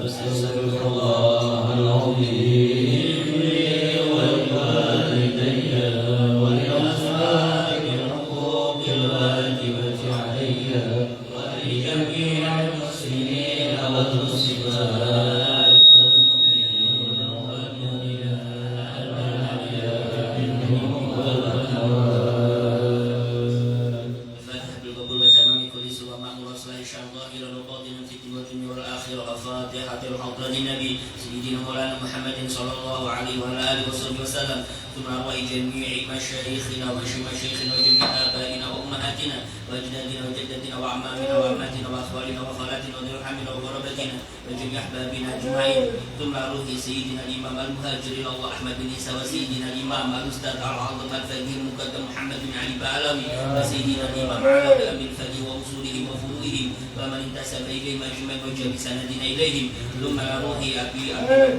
أستغفر الله العظيم لي ولوالدي ولأصحاب الحقوق الواجبة علي ولجميع المسلمين والمسلمات والمؤمنين والمؤمنات الأحياء منهم والأموات. الفاتحة بالقبول وتمام كل سوى مأمور صلاة شعب ظاهرا وباطنا في الدنيا والآخرة. الفاتحة الحضرة النبي سيدنا مولانا محمد صلى الله عليه وعلى آله وصحبه وسلم. ثم أرواح جميع مشايخنا ومشايخنا وجميع آبائنا وأمهاتنا وأجدادنا وجداتنا وأعمامنا وأماتنا وأخوالنا وخالاتنا وذوي رحمنا وغربتنا وجميع أحبابنا أجمعين. ثم روح سيدنا الإمام المهاجر إلى الله أحمد بن عيسى وسيدنا الإمام الأستاذ العظيم الفقيه المقدم محمد بن علي بعلوي وسيدنا الإمام علوي أمير الفقيه وأصولهم وفروعهم ومن انتسب إليهم أجمعين وجب سندنا إليهم. ثم روح أبي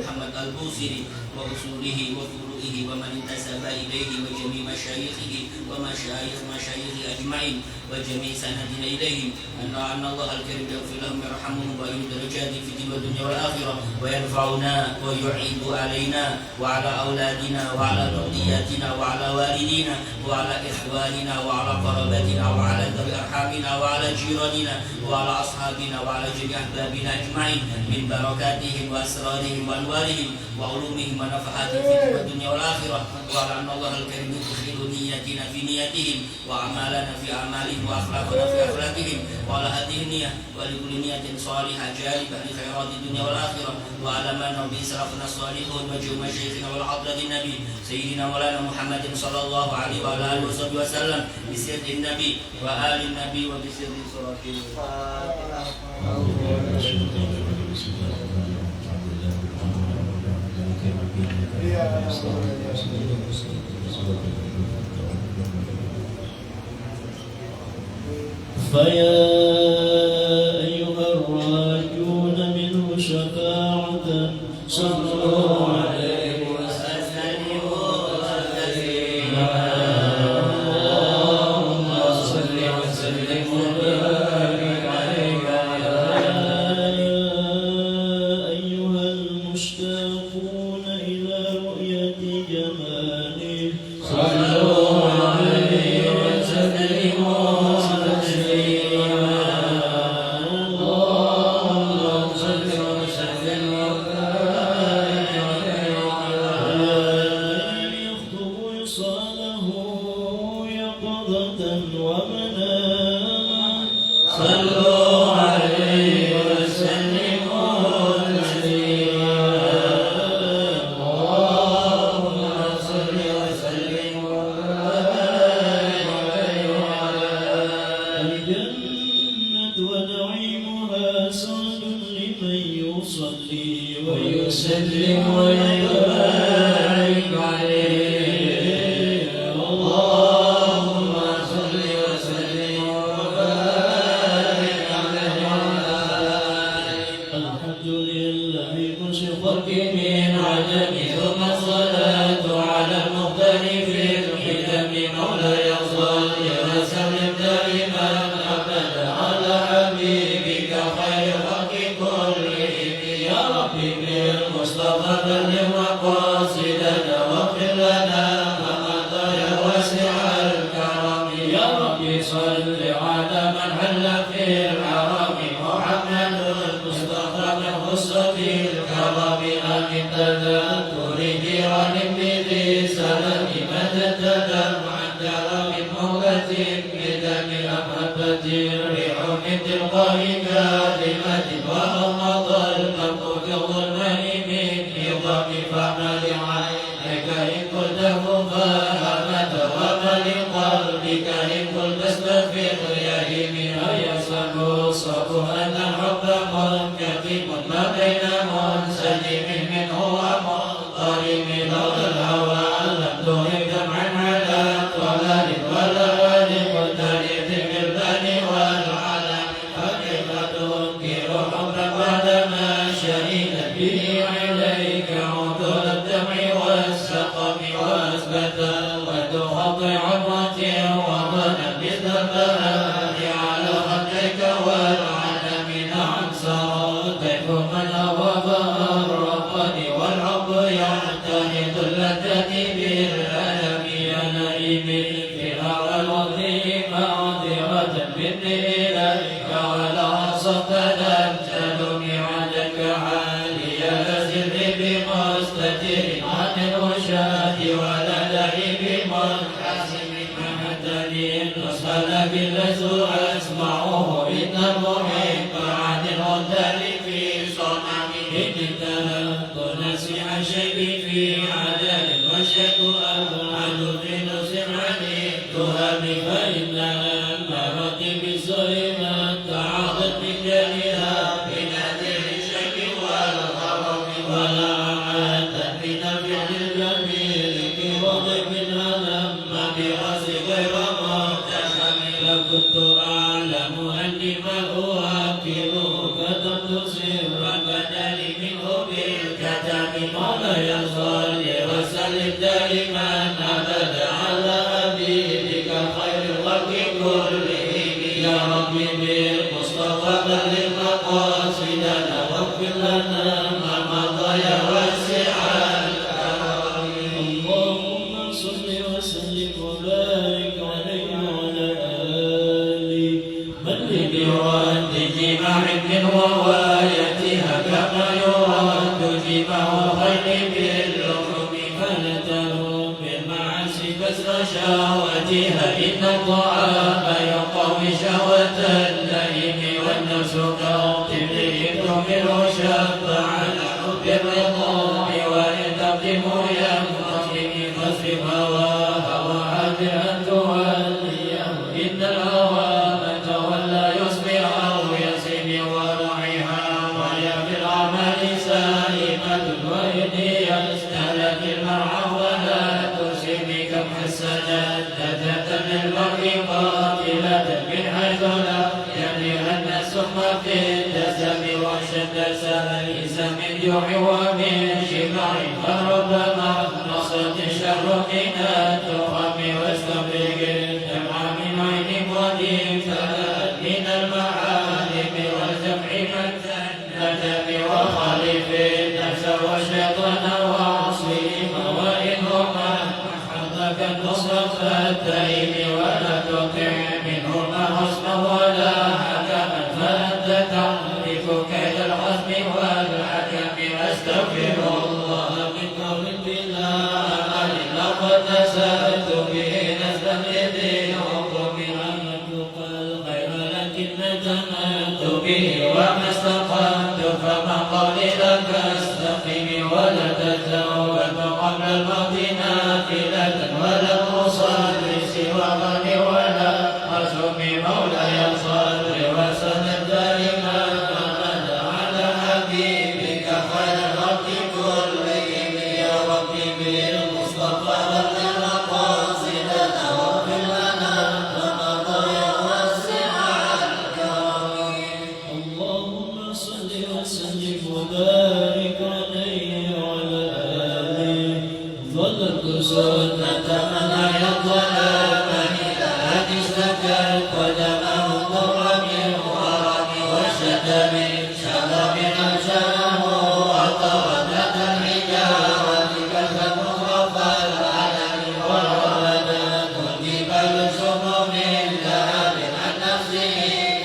محمد البوصيري وأصوله وفروعه ومن انتسب إليه وجميع مشايخه ومشايخ مشايخه أجمعين وجميع سندنا إليهم. أن الله الكريم يغفر لهم ويرحمهم ويعلي درجاتهم في الدين والدنيا والآخرة ويرفعنا ويعيد علينا وعلى أولادنا وعلى ذرياتنا وعلى والدينا وعلى إخواننا وعلى قرابتنا وعلى ذوي أرحامنا وعلى جيراننا وعلى أصحابنا وعلى جميع أحبابنا أجمعين من بركاتهم وأسرارهم وأنوارهم وعلومهم ونفحاتهم في الدنيا والآخرة. وعلى أن الله الكريم يدخل نياتنا في نياتهم وأعمالنا في أعمالهم وأخلاقنا في أخلاقهم. وعلى هذه النية ولكل نية صالحة جالبة لخيرات الدنيا والآخرة. وعلى ما نبي سلفنا الصالحون وجميع مشايخنا والحضرة النبي سيدنا مولانا محمد صلى الله عليه وعلى آله وصحبه وسلم بسر النبي وآل النبي وبسر سورة الفاتحة. فيا أيها الراجون منه شفاعة صلوا عليه وسلموا تسليما. اللهم صل وسلم وبارك عليه يا أيها المشتاقون إلى رؤية جماله صلوا عليه وسلموا على خدك والعالمين عن سراد كيف من وفرقني والحب يعتني اللذة بالألم يا نائمي في هوى الوضع معذرة مني إليك ولا صدت لم تلومي عليك حالي أزل بمستتر عن الوشاة ولا لعب منحسم مهدني النصح بالذي أسمعه إن المحب عن الغدر في صنعه إن تلقت نسيح شيء في عدل وشك أبعد في نصح عن التهم فإن أمرت بسلمة تعاطت من جلها بنادر الشك والغرم ولا عادت من فعل الجميل بوضع الألم برأس غير متهم لكنت أعلم أني ما أوكلك كتبت سرا بدل منه بالكتب مولاي صل وسلم دائما أبدا على حبيبك خير الخلق كلهم يا ربي بالمصطفى بلغ مقاصدنا واغفر لنا ما مضى يا واسع الكرم اللهم صل وسلم وبارك عليه وعلى آله من يراد جماع من روايتها كما يراد جماع الخير باللحم فنتهم بالمعاصي كسر شهوتها إن الطعام يقوي شهوة اللئيم والنفس كالطفل تؤمر شب على حب الرضاع وإن تقدم ينقسم فاصرف هواها وعافر أن توليه إن الهوى من تولى يصبح أو يسلم ورعها ويا في الأعمال سائمة وإن يستهلك المرعى ولا تسلم كم حسنت نجاة للمرء قاتلة من حيث لا يدري أن السم في الدسم وشد ليس من جوع ومن شبع فربما نصت الشر من التخم واستبرق الدمع من عين قديم فلت من المعالم والجمع من الندم وخالف النفس والشيطان وعصيهما وإنهما حظك النصر فالتيم ولا تطع منهما حسنا ولا حكما فأنت تعرف كيد الحزم والحكم أستغفر الله من قول بلا عمل لقد نسأت به نسبا لذي حكم عملت الخير لكن تمت به وما استقمت فما قولي لك استقم ولا تزود قبل الموت نافلة ولا أصلي سوى غني ولا أصوم مولاي صل وسلم دائما أبدا على حبيبك خير الخلق كلهم يا ربي بالمصطفى بلغ مقاصدنا واغفر لنا ما مضى يا واسع الكرم اللهم صل وسلم وبارك عليه وعلى آله ظلت سنة من لا يظلم إلى أن اشتكت قدمه ضر من ورم وشد من شرب أنشأه وطردت الحجارة كالمخرف العلم وردت الجبال سم من ذهب عن نفسه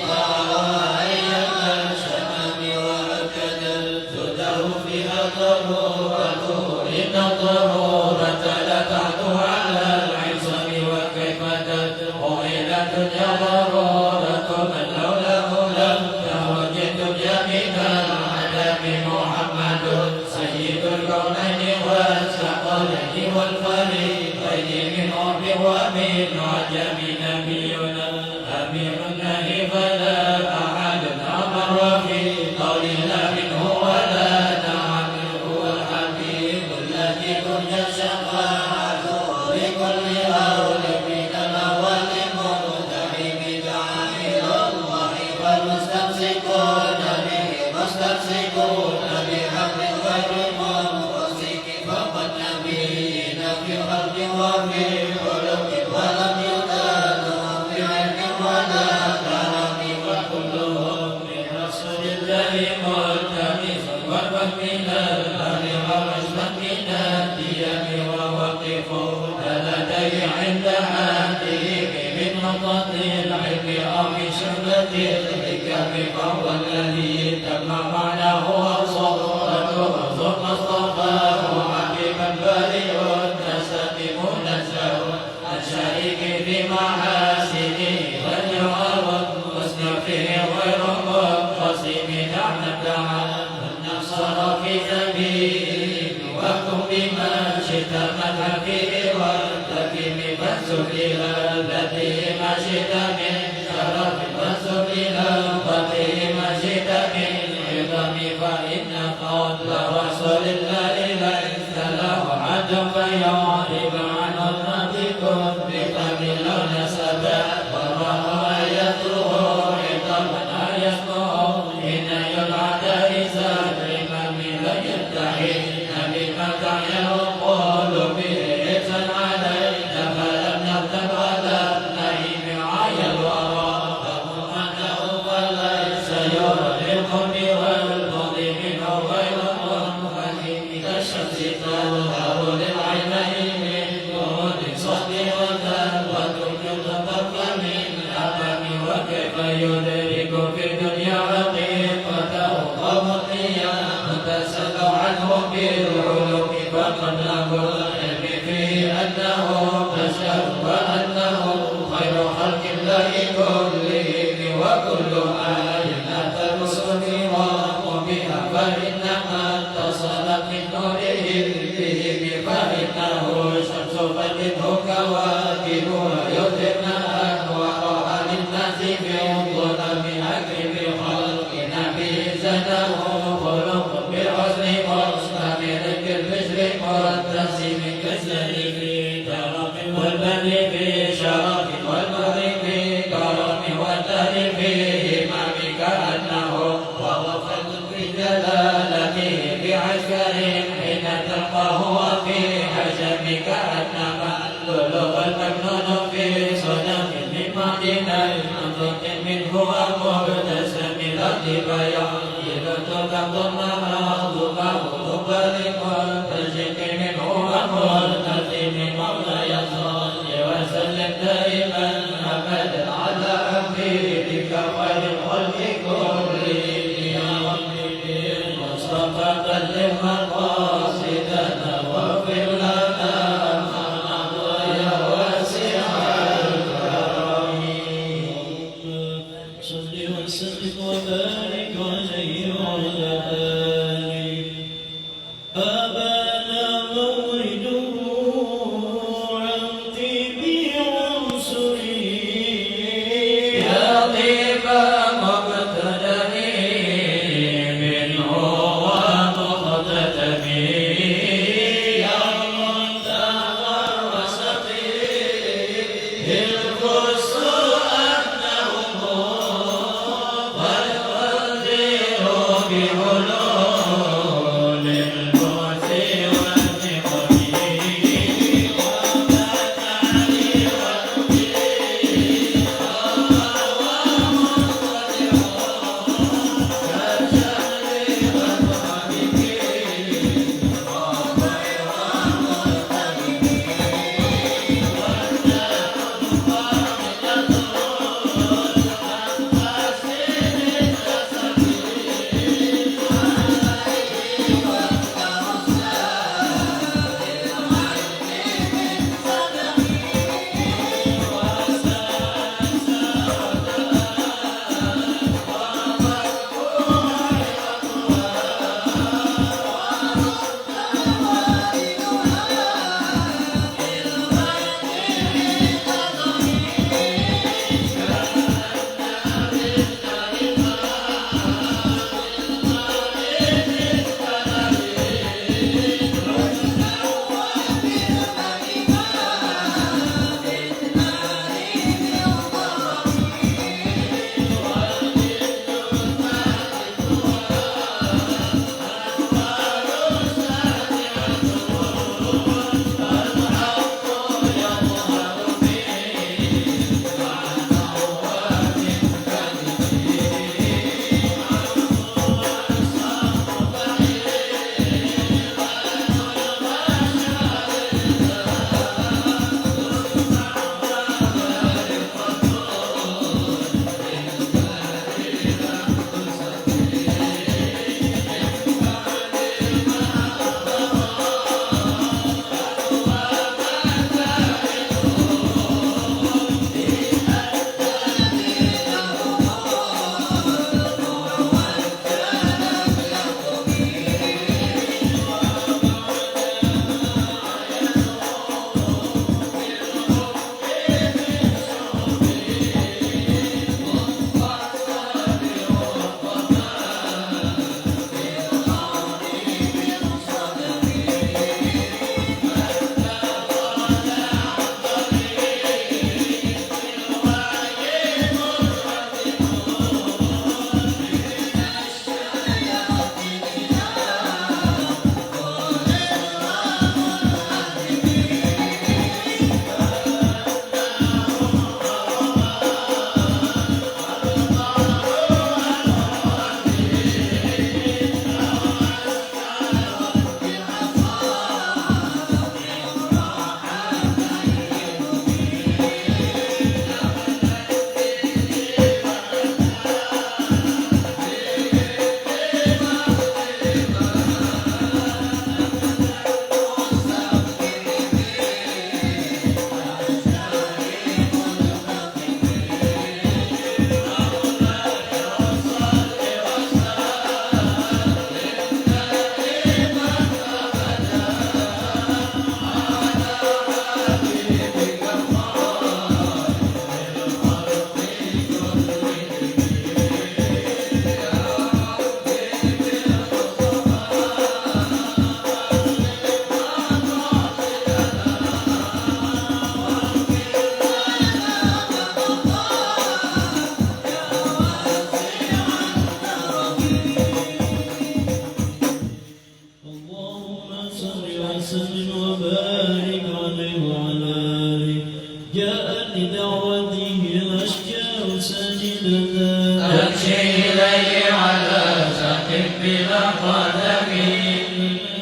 وأراها أيام الشمام وأكدت تدر فيها ضرورته إن الضرورة لا تعدو على العصم وكيف تدعو إلى الدنيا ضرورة من لولاه لم تخرج الدنيا من العدم محمد سيد الكونين والثقلين والفريقين من عرب ومن عجم نبينا أمير الله فلا أحد أمر في قول لا منه ولا نعم هو الحبيب الذي ترجى شفاعته بكل هول من الأول مقتحم دعا إلى الله فالمستمسكون به مستمسكون بحبل غير منفسك فقد نبينا في خلق وفي خلق ولم يدانوا في من الأهل ورجلا من الديم ووقفوا لدي عند حديث من نقطة العلم أو من شربة الحكم فهو الذي تم معناه وصورته ثم اصطفاه حبيبا بريء النسب منزه عن شريك في محاسنه والجواب حسن فيه غير منقسم نعم تعالى النصر في سبيل وكن بما شئت مدحا فيه والتكيم فانسب إلى التي ما شئت من شرف فانسب إلى التي ما شئت من عظم فإن قول رسول الله ليس له حد فيعرب عن النبي بقبل نسبا وراء آياته عظما آياته حين يدعى دارسا الإمام لا يدعي بما كان يقول به إحسان علينا فلم نقدر على النعيم عيا الورى فأنه فليس يرى للقوم والبغض منه غير منفهم كالشمس تظهر للعينين من جهود صد وتلوة الطرف من أمام وكيف يدرك في الدنيا حقيقته قوم القيامة تسأل عنه بالعلوم فقد له العلم في أنه بشر وأنه خير خلق الله كلهم وكل آية أتى الرسل وهم بها فإنما اتصلت من نورهم بهم فإنه شمس فمنه كواكبها يظهرن أنوارها للناس في ظلم أكرم خلق نبي زنه خلق بالحسن مستمر بالبشر متسم كالسر في كرم والبر في شرف والبر في كرم والدر في همم كأنه وهو خلق في جلالته بعسكر حين تلقاه وفي حجم كأنما بلغ المجنون في صدم من معدن منطق منه ومبتسم الأرض بيان إذا تكبر مرضه مبالغ تجد منه ومرتزم مولاي صل وسلم دائما أبدا على حبيبك خير الخلق كلهم يا ربي المصطفى بلغ مقاصدنا واغفر لنا ما مضى يا واسع الكرم صل وسلم وبارك عليه وعلى آله أبانا مورده عن طيب عنصري يا طيب مبتدئ منه ومقتدم وسلم وبارك عليه وعلى آله جاءت لدعوته الأشجار ساجدة تمشي إليه على سقف بلا قدم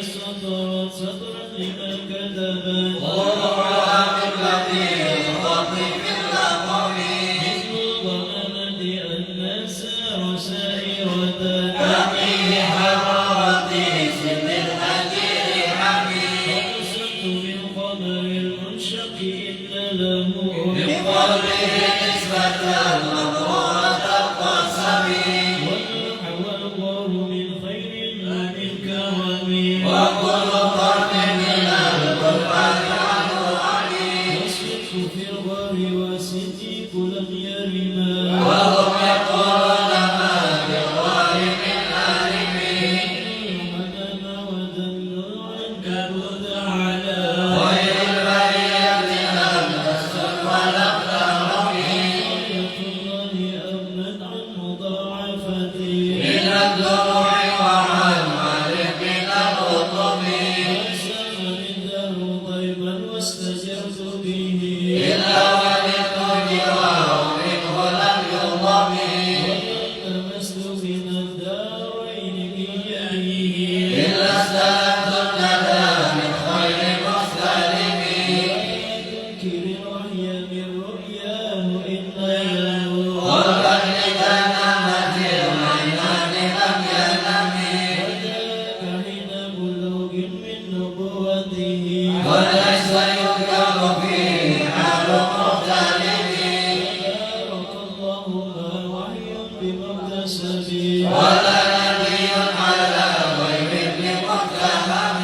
سطرت سطرا لمن كتبت طلوعها من لطيف لطيف اللقم مثل ظلمة أن السار سائرة كفيه حرارة سن الحجر حميم وأرسلت بالقمر المنشق إن له بقوله نسبة مقرورة القسم والله من خير من كرم وكل قرن من القرآن عنه عليم والصدق في الغار والصديق لم يرما وهم يقولون ما بالغار من آلمين حمام ودل العنكبوت على خير البرية لم تسكن ولم ترمي آية الله أغنت عن مضاعفتي من الدموع وعن مالك من الرطب وأسام من دار ضيبا واستجرت به إلا ولدت جواره منه لم يضم والتمست من الدارين بجاهه إلا استلمت الندى من خير مستلم تنكر الوحي من رؤياه إن له والبحر كنمت العينان لم ينم وذاك حين بلوغ من نبوته وليس يذكر فيه حال مختلف بارك الله ما وحي بمكتسب ولا نبي على غير ابن متهم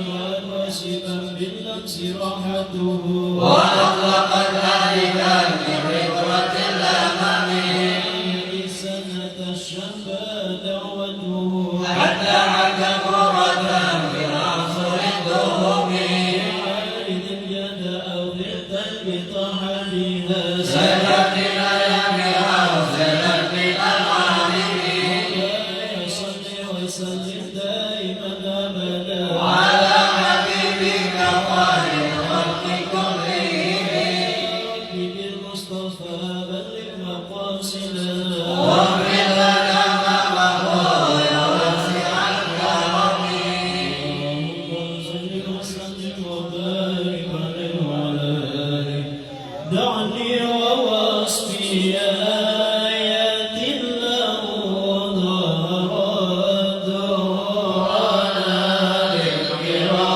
ومن واسبا باللمس راحته وأطلقت ذلك من ركبة الأمم سنة الشفا دعوته حتى حكى مرة في العصر الدهم عارض اليد أو ضغطا بطحنها سلت الأيام أو سلت العالمين صل وسلم دائما أبدا على حبيبك خير الخلق كلهم بالمصطفى بلغ مقاصدنا واغفر لنا ما مضى يا واسع الكرم اللهم صل وسلم وبارك عليه وعلى آله دعني ووصفي آيات الله وظهرت دعانا للكرام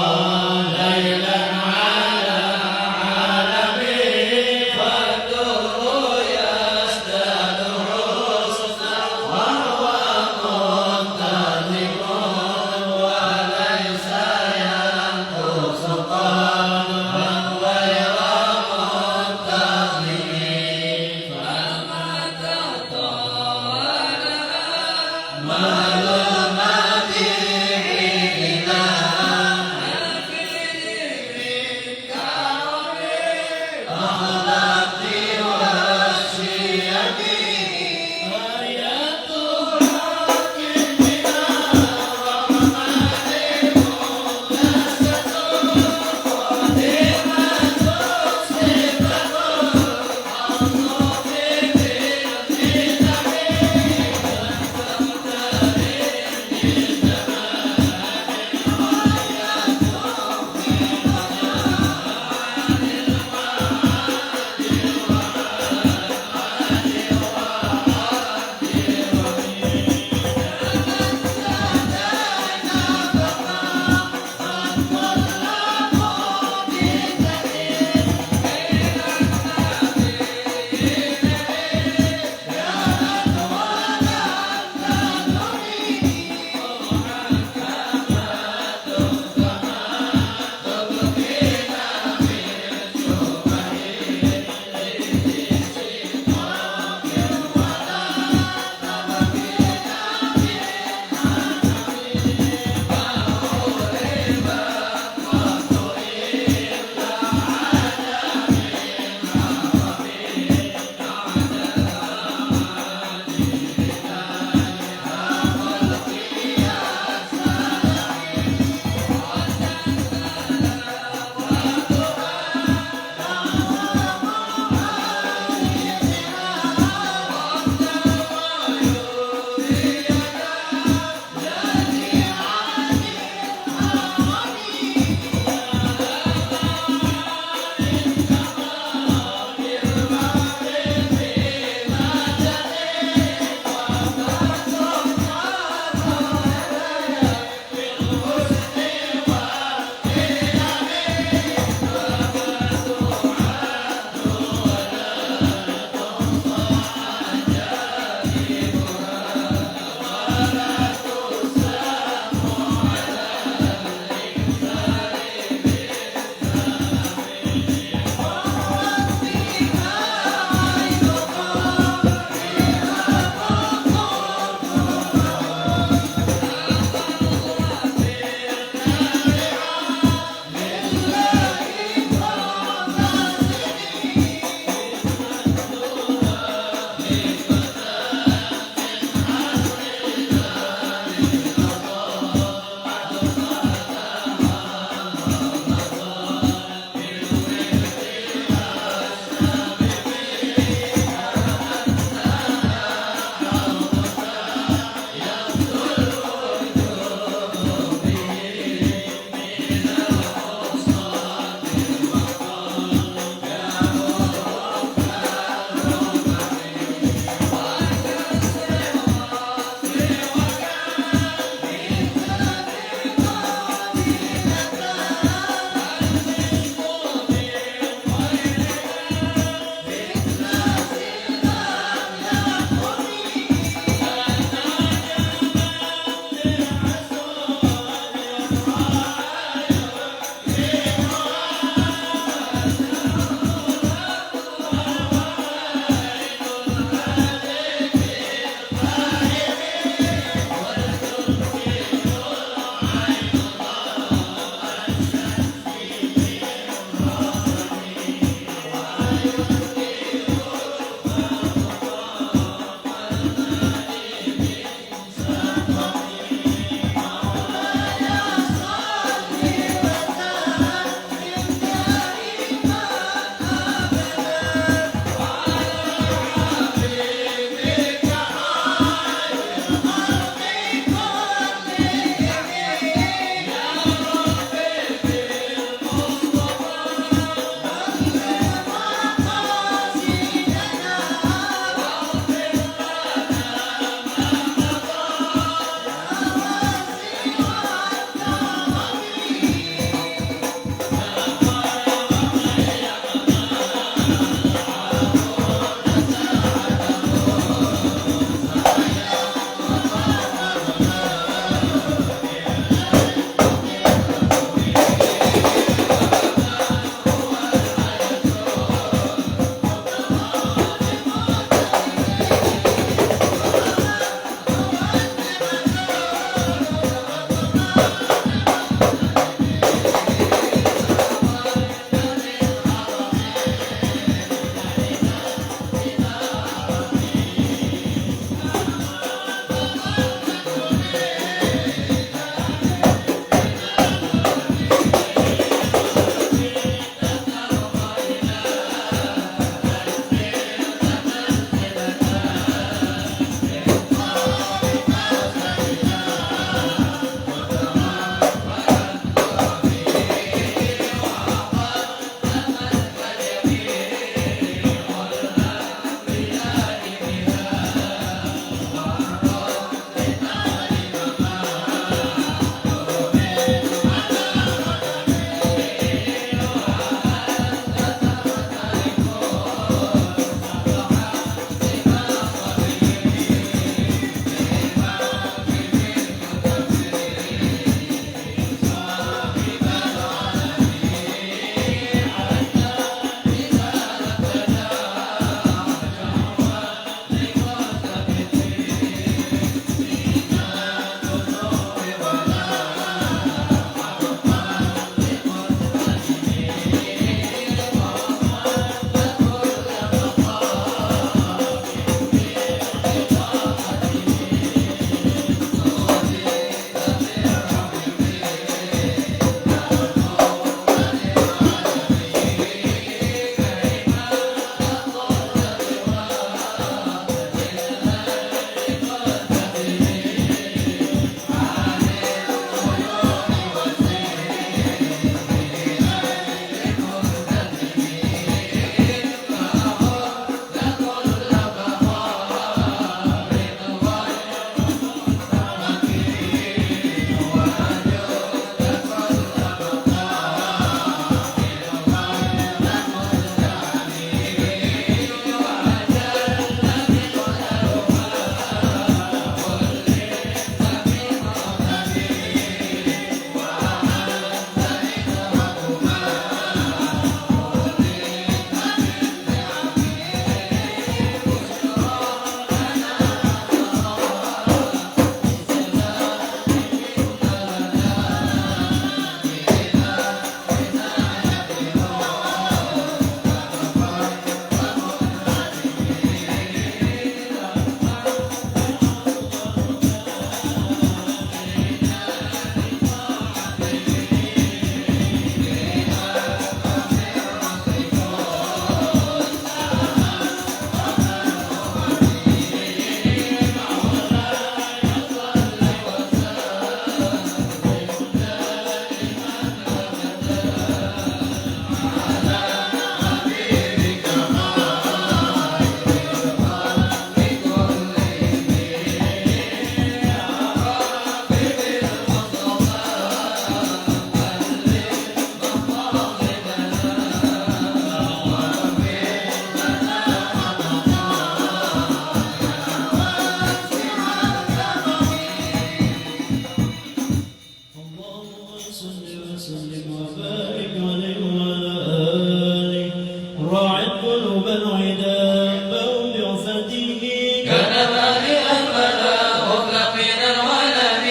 بارئا فلا مطلق من الولد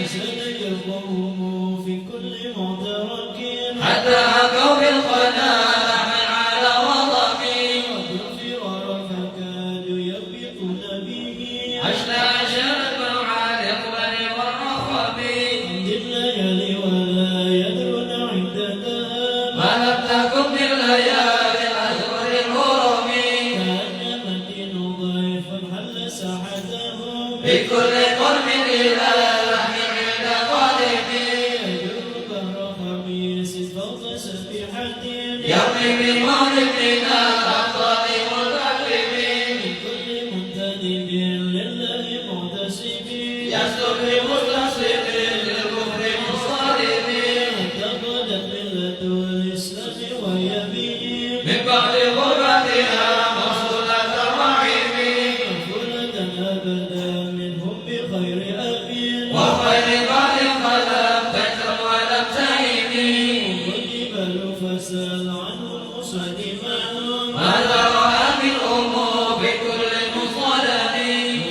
سنجرهم في كل معترك حتى حكوا بالقنا لحن على وضع والفرار فكادوا يبقون به 12 مع الإقبال والرخب الليالي ولا يدرون عدتها ما لم تكن بالليالي الأشهر الهرم كأن مدين ضيفا حل ساحتهم بكل قرب إلى لحم عند طالب يجر بهر خميس فوق سبيحة يومي بمولدنا الأفضل متكلم من كل منتدب لله معتسب يسلك بمستصد للكفر مصارب اعتقدت ملة الإسلام وهي به من بعد غربتها موصولة الرحم مغفولة أبدا منهم بخير أب وخير بعد قلم تجر ولم تهب والجبال فسال عنهم مصدمهم ماذا رأى بالأمور بكل مصلب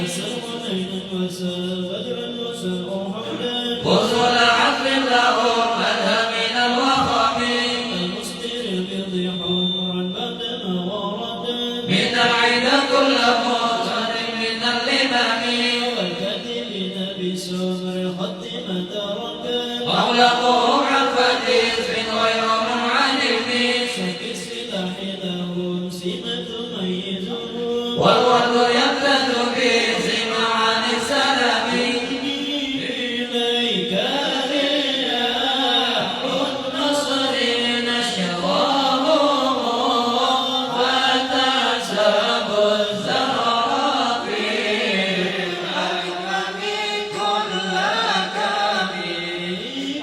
وسل حنينا وسل بدرا وسل أحدا وصل عقل لهم مذهب من الوخم المسدر البيض حمرا بعدما وردا من العيد كل مصر من اللمم والكاتبين بسمر خط ما تركا أغلقهم عن فتيس غير منعلم شك السلاح لهم سمة تميزهم والورد يبتد بسمع عن السلام إليك رياح النصر نشرهم وتسب الزهر في الأكمام كل كمين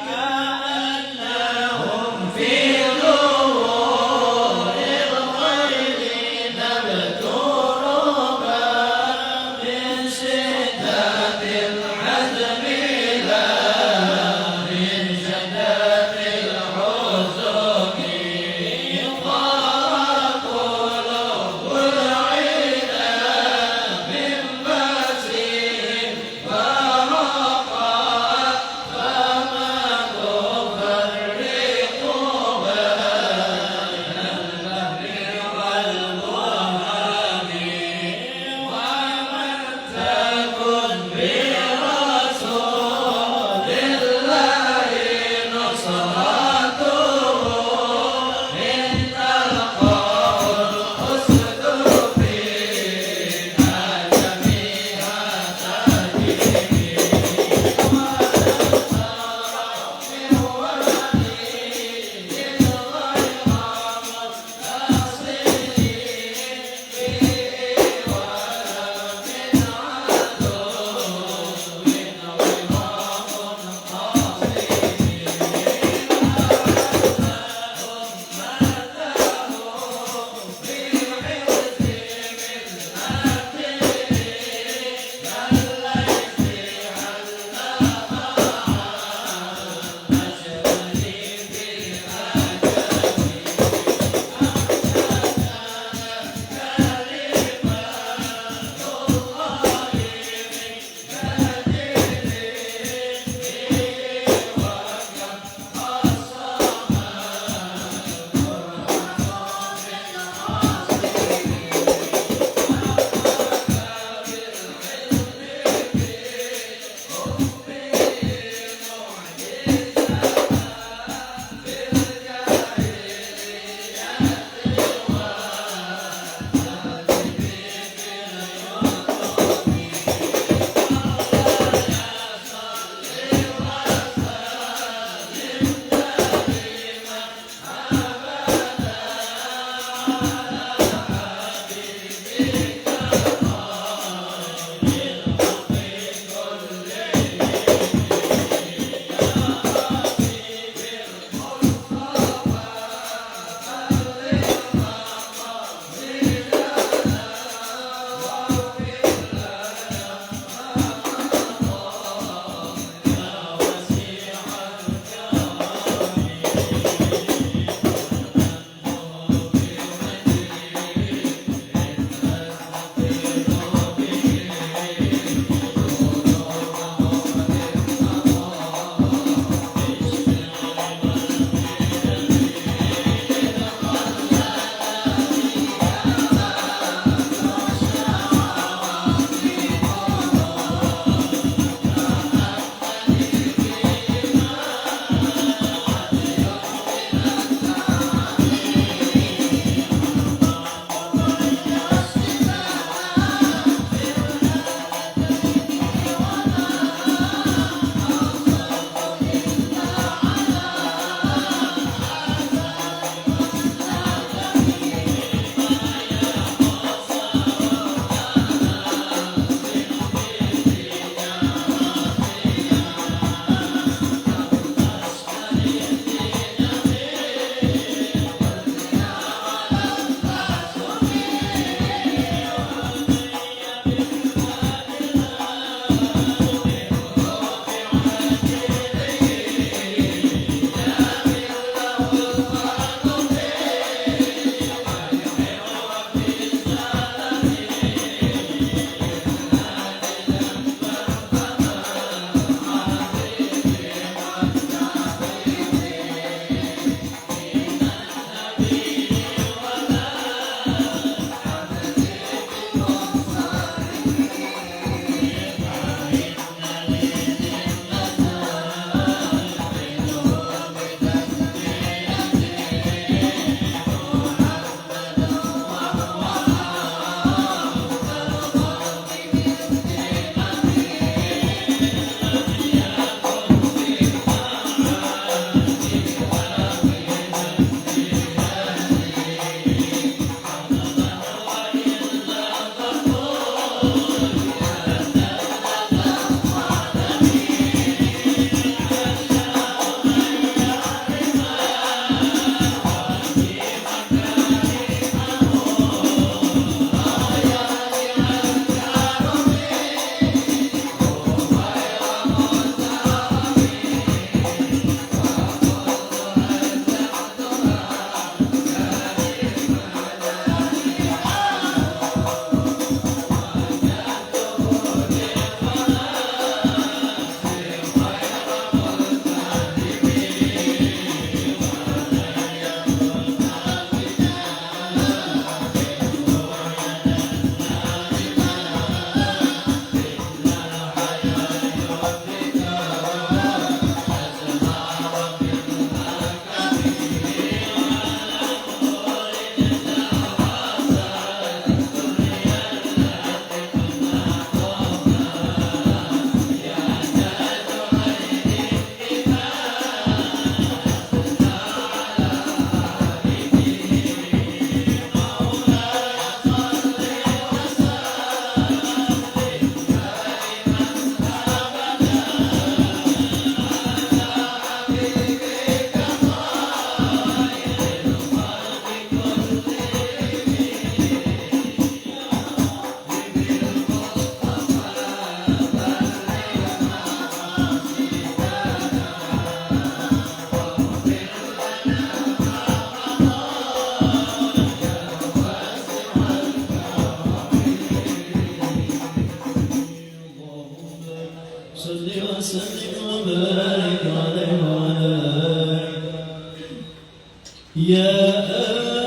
يا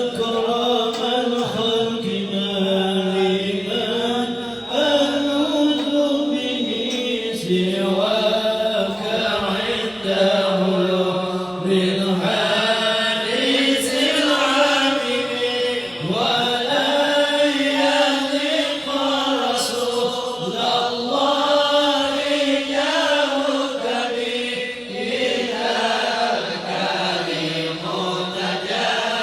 أكرم الخلق مالما ألوذ به سواك عند غلوب الحديث العميم ولا يثق رسول الله جاءك به إذا كريم تجاه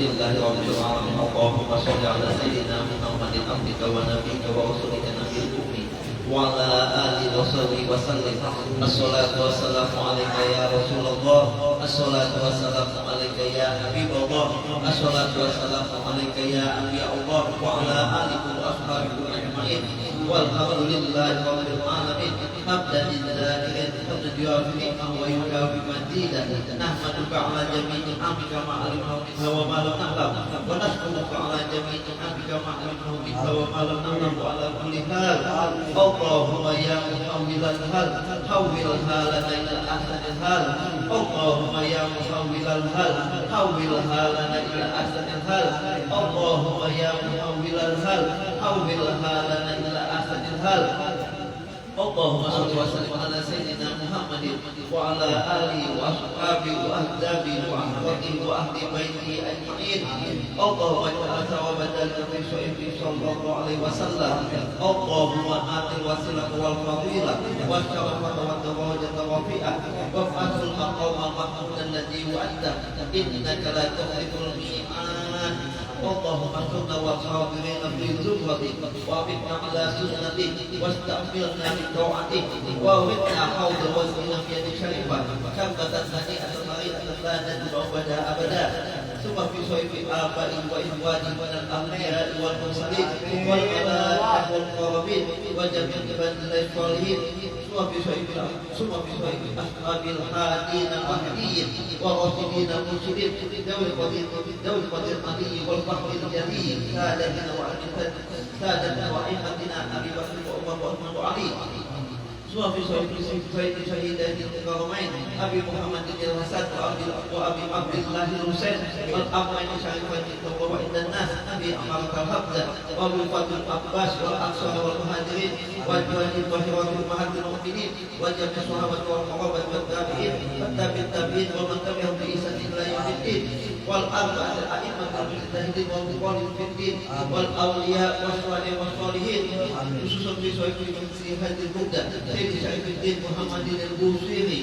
Alhamdulillahi rabbil alamin. Allahumma shalli ala sayyidina Muhammadin abdika wa nabiyyika wa rasulika nabiyil ummi wa ala alihi wa sahbihi wa sallim. Assalatu wassalamu alayka ya Rasulullah, assalatu wassalamu alayka ya Habibullah, assalatu wassalamu alayka ya anbiya Allah wa ala alihi wa ashabihi ajma'in. Walhamdulillahi rabbil alamin. Hamdan lillahi hamdan yuwafiqu wa yukafi mazidan. Nahmaduka ala jami'i amrika ma alimna minha wa ma lam na'lam, wa nashkuruka ala jami'i amrika ma alimna minha wa ma lam na'lam, wa ala kulli hal. Allahumma ya muhawwilal hal, hawwil halana ila ahsanil hal. Allahumma ya muhawwilal hal, hawwil halana ila ahsanil hal. Allahumma ya muhawwilal hal, hawwil halana ila ahsanil hal. Allahumma shalli wa sallim ala sayyidina Muhammadin wa ala alihi wa ashabihi wa ahzabihi wa ahwatihi wa ahli baitihi ajma'in. Allahumma ij'al thawabana li syaifi sallallahu alaihi wasallam. Allahumma atil wasilata wal fadilah wa syarafata wa darajata rafi'ah wa fa'atul maqama mahmudan alladhi wa'adta innaka la tukhliful mi'ad. Allahumma kunna wal hadirin fi zumratik wa bitna ala sunnatik wasta'milna bi ta'atik wa bitna hawda wa zina fi yadi syarifah syambatan hadi al-marid al-ladat wa abada. Summa fi sayfi aba'i wa ihwani wa al-amriya wal mursalin wal malaikah wal qarabin wa jami'il ibadil salihin. Summa fi sayfi ashabil hadin al-mahdiyyin wa rasidin al-mursyidin dawil qadir ali wal fahri al-jalil sadatina wa aimatina Abi Bakr wa Umar wa Uthman wa Ali. Semua fi syahidatin karamain Abi Muhammad bin Hasan wa Abi Abdullah al-Husain wal amain syarifatin wa indan nas Abi Amr al-Habda wa Abu Fadl Abbas wal Ansar wal Muhajirin wa Juhadil Bahiratul Mahadil Mu'minin wa jami'a sahabat wal qarabat wa tabi'in wa man tabi'ahum bi ihsan ila yaumiddin wal arba'at al-a'immatul mujtahidin wal muqallidin fid din wal awliya was-shalihin khususan fi hadil buddha Sayyidi Syaifuddin Muhammadin al-Busiri.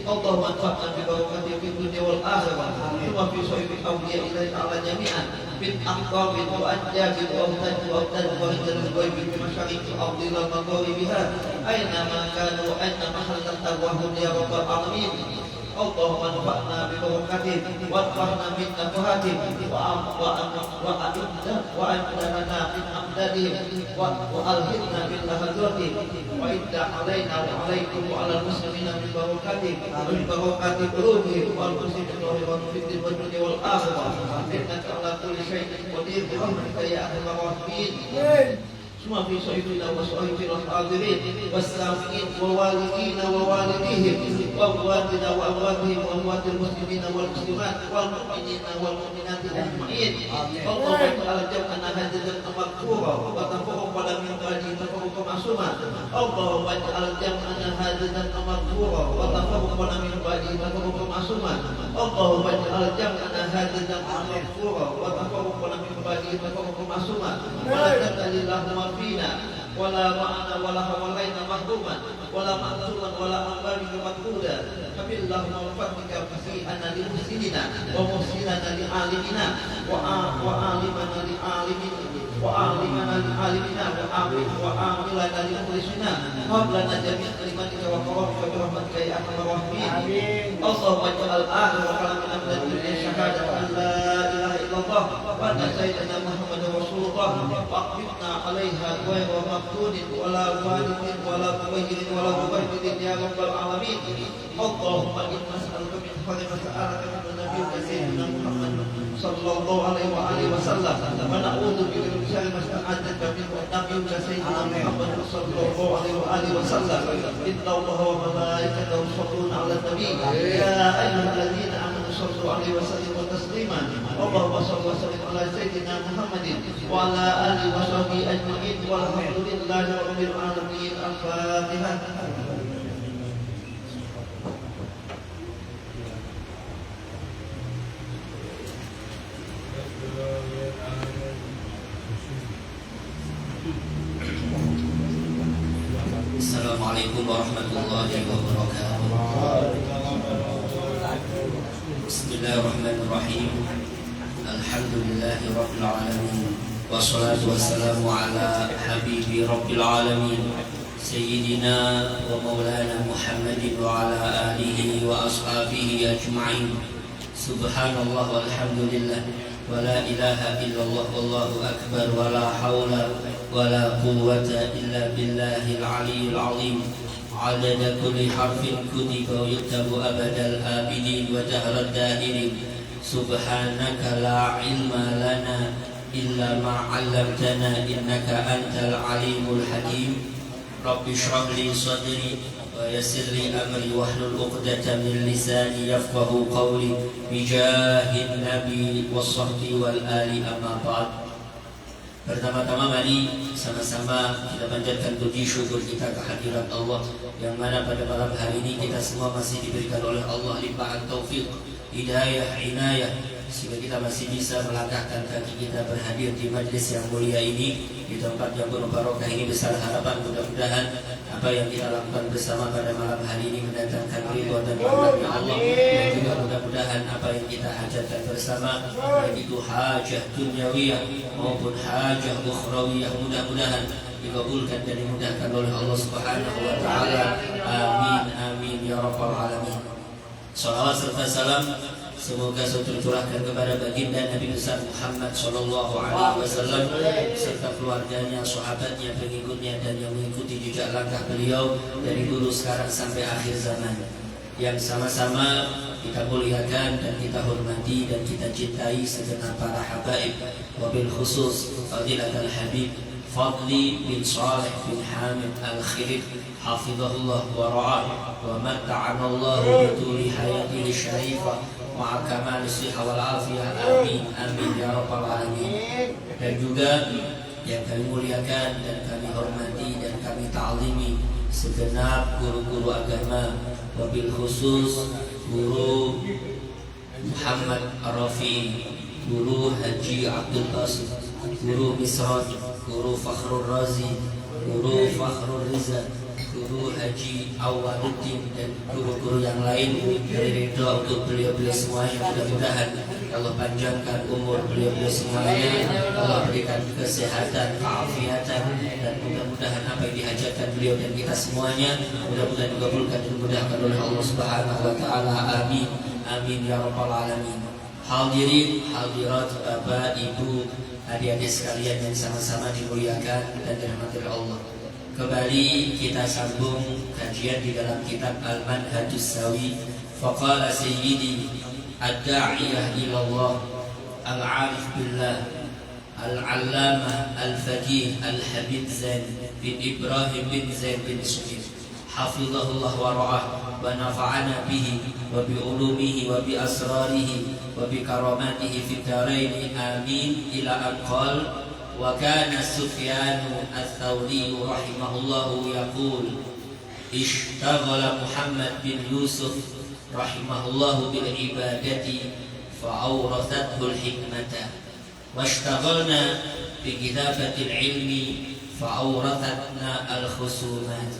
Allahumma anfa'na bi barakatihi fid dunya wal akhirah wa fi sahbi awliya ilahi ta'ala jami'an fil aqtab wa ajab wa awtad wa awtad wa rijal al-ghaib bi masyariqi al-ardi wal magharibiha aina ma kanu aina mahallan tawahhum ya rabbal alamin. Allahumma anfa'na bi barakatihi wa anfa'na min nafahatihi wa amdana min amdadihi wa alhidna bil lahadzatihi wa idda alaina wa alaikum wa ala muslimina min barakatihi wa min barakati qulubihim wal muslimin wa fid dunya wal akhirah innaka ala kulli syai'in qadir bi rahmatika ya arhamar rahimin. Semua fi sahifina wa sahifil hadirin was-sami'in wa walidina wa walidihim wa amwatina wa amwatihim wa amwatil muslimina wal muslimat wal mu'minina wal mu'minati ajma'in. Allahumma ij'al jam'ana hadzal maghfura wa tafarraqna min ba'di tafarruqan ma'suma. Allahumma ij'al jam'ana hadzal maghfura wa tafarraqna min ba'di tafarruqan ma'suma. Allahumma ij'al jam'ana hadzal maghfura wa tafarraqna min ba'di tafarruqan ma'suma. Wa la taj'al fina wala ma'ana wala hawalaina mahduman wala ma'suman wala ambari mathuda Allahumma wafatika fi anna lil muslimina wa muslimina li alimina wa alimana li alimina wa alimana li alimina wa amilana li mukhlisina hablana jami' kalimatika wa qaramika bi rahmatika ya arhamar rahimin. Allahumma ij'al akhir kalamina min dunya syahadat an la ilaha illallah wa anna sayyidina Muhammadar Rasulullah waqfitna 'alaiha ghayra maqtudin wala walidin wala mubayyin wala mubayyidin ya rabbal alamin. Allahumma inna nas'aluka min khairi ma sa'alaka min nabiyyika sayyidina Muhammad sallallahu alaihi wa alihi wasallam wa na'udzu bika min syarri ma sta'adzaka min nabiyyika sayyidina Muhammad sallallahu alaihi wa alihi wasallam. Inna Allaha wa malaikatahu yusholluna 'alan nabi ya ayyuhalladzina amanu shallu 'alaihi wa sallimu taslima. Allahumma shalli wa sallim ala sayyidina Muhammadin wa ala alihi wa sahbihi ajma'in walhamdulillahi rabbil alamin. Al-Fatihah. Assalamualaikum warahmatullahi wabarakatuh. Bismillahirrahmanirrahim. Alhamdulillahi Rabbil Alamin. Wassalatu wassalamu ala habibi Rabbil Alamin Sayyidina wa maulana Muhammadin wa ala alihi wa ashabihi ajma'in. Subhanallah walhamdulillah wa la ilaha illallah wallahu akbar wa la hawla wa la quwwata illa billahil aliyyil azim. Adada kulli harfin kutiba wa yuktabu abadal abidin wa jahrad dahirin. Subhanaka la ilma lana illa ma 'allamtana innaka antal alimul hakim. Rabbi shrah li sadri wa yassir li amri wahlul 'uqdatam min lisani yafqahu qawli bijahid nabi wassahbi wal ali amma ba'd. Pertama-tama mari sama-sama kita panjatkan puji syukur kita kehadirat Allah, yang mana pada malam hari ini kita semua masih diberikan oleh Allah limpahan taufik, hidayah, inayah, sehingga kita masih bisa melangkahkan kaki kita berhadir di majlis yang mulia ini, di tempat yang penuh barokah ini. Besar harapan mudah-mudahan apa yang kita lakukan bersama pada malam hari ini mendatangkan ridho dan rahmatnya Allah, dan juga mudah-mudahan apa yang kita hajatkan bersama, baik itu hajah dunyawiyah maupun hajah ukhrawiyah, mudah-mudahan dikabulkan dan dimudahkan oleh Allah Subhanahu wa taala. Amin amin ya rabbal alamin. Salawat serta salam semoga tercurahkan kepada baginda Nabi besar Muhammad sallallahu alaihi wasallam serta keluarganya, sahabatnya, pengikutnya, dan yang mengikuti jejak langkah beliau dari dulu sekarang sampai akhir zaman, yang sama-sama kita muliakan dan kita hormati dan kita cintai segenap para habaib, wabil khusus Fadilatul Habib Fadli bin Saleh bin Hamid Al-Khirib hafizahullah wa ra'ah wa matta'anallahu bituli hayatihi syarifah ma'a kamali siha wal afiyah. Amin amin ya rabbal alamin. Dan juga yang kami muliakan dan kami hormati dan kami ta'zimi segenap guru-guru agama, wabil khusus guru Muhammad Ar-Rafi, guru Haji Abdul Basit, guru Misraj, guru Fakhrul Razi, guru Fakhrul Riza, guru Haji Awaluddin, dan guru-guru yang lain. Dari ridho untuk beliau-beliau semuanya, mudah-mudahan Allah panjangkan umur beliau-beliau semuanya, Allah berikan kesehatan, keafiatan, dan mudah-mudahan apa yang dihajatkan beliau dan kita semuanya mudah-mudahan dikabulkan dan dimudahkan oleh Allah Subhanahu wa taala. Amin amin ya rabbal alamin. Hadirin hadirat, Bapak, Ibu, adik-adik sekalian yang sama-sama dimuliakan dan dirahmati oleh Allah. Kembali kita sambung kajian di dalam kitab Al-Manhajus Sawi. Faqala Sayyidi Ad-Da'iyah ilallah Al-Arif Billah Al-Allamah Al-Faqih Al-Habib Zain bin Ibrahim bin Zain bin Sufyan hafizahullah wa ra'ah wa nafa'ana bihi wa bi ulumihi wa bi asrarihi wa bi karamatihi fid dharain. Amin. Ila an qala wa kana Sufyan ats-Tsauri rahimahullahu yaqul ishtaghala Muhammad bin Yusuf rahimahullahu bil ibadati fa awrathathu al hikmata washtaghalna bi kitabati al ilmi fa awrathatna al khusumat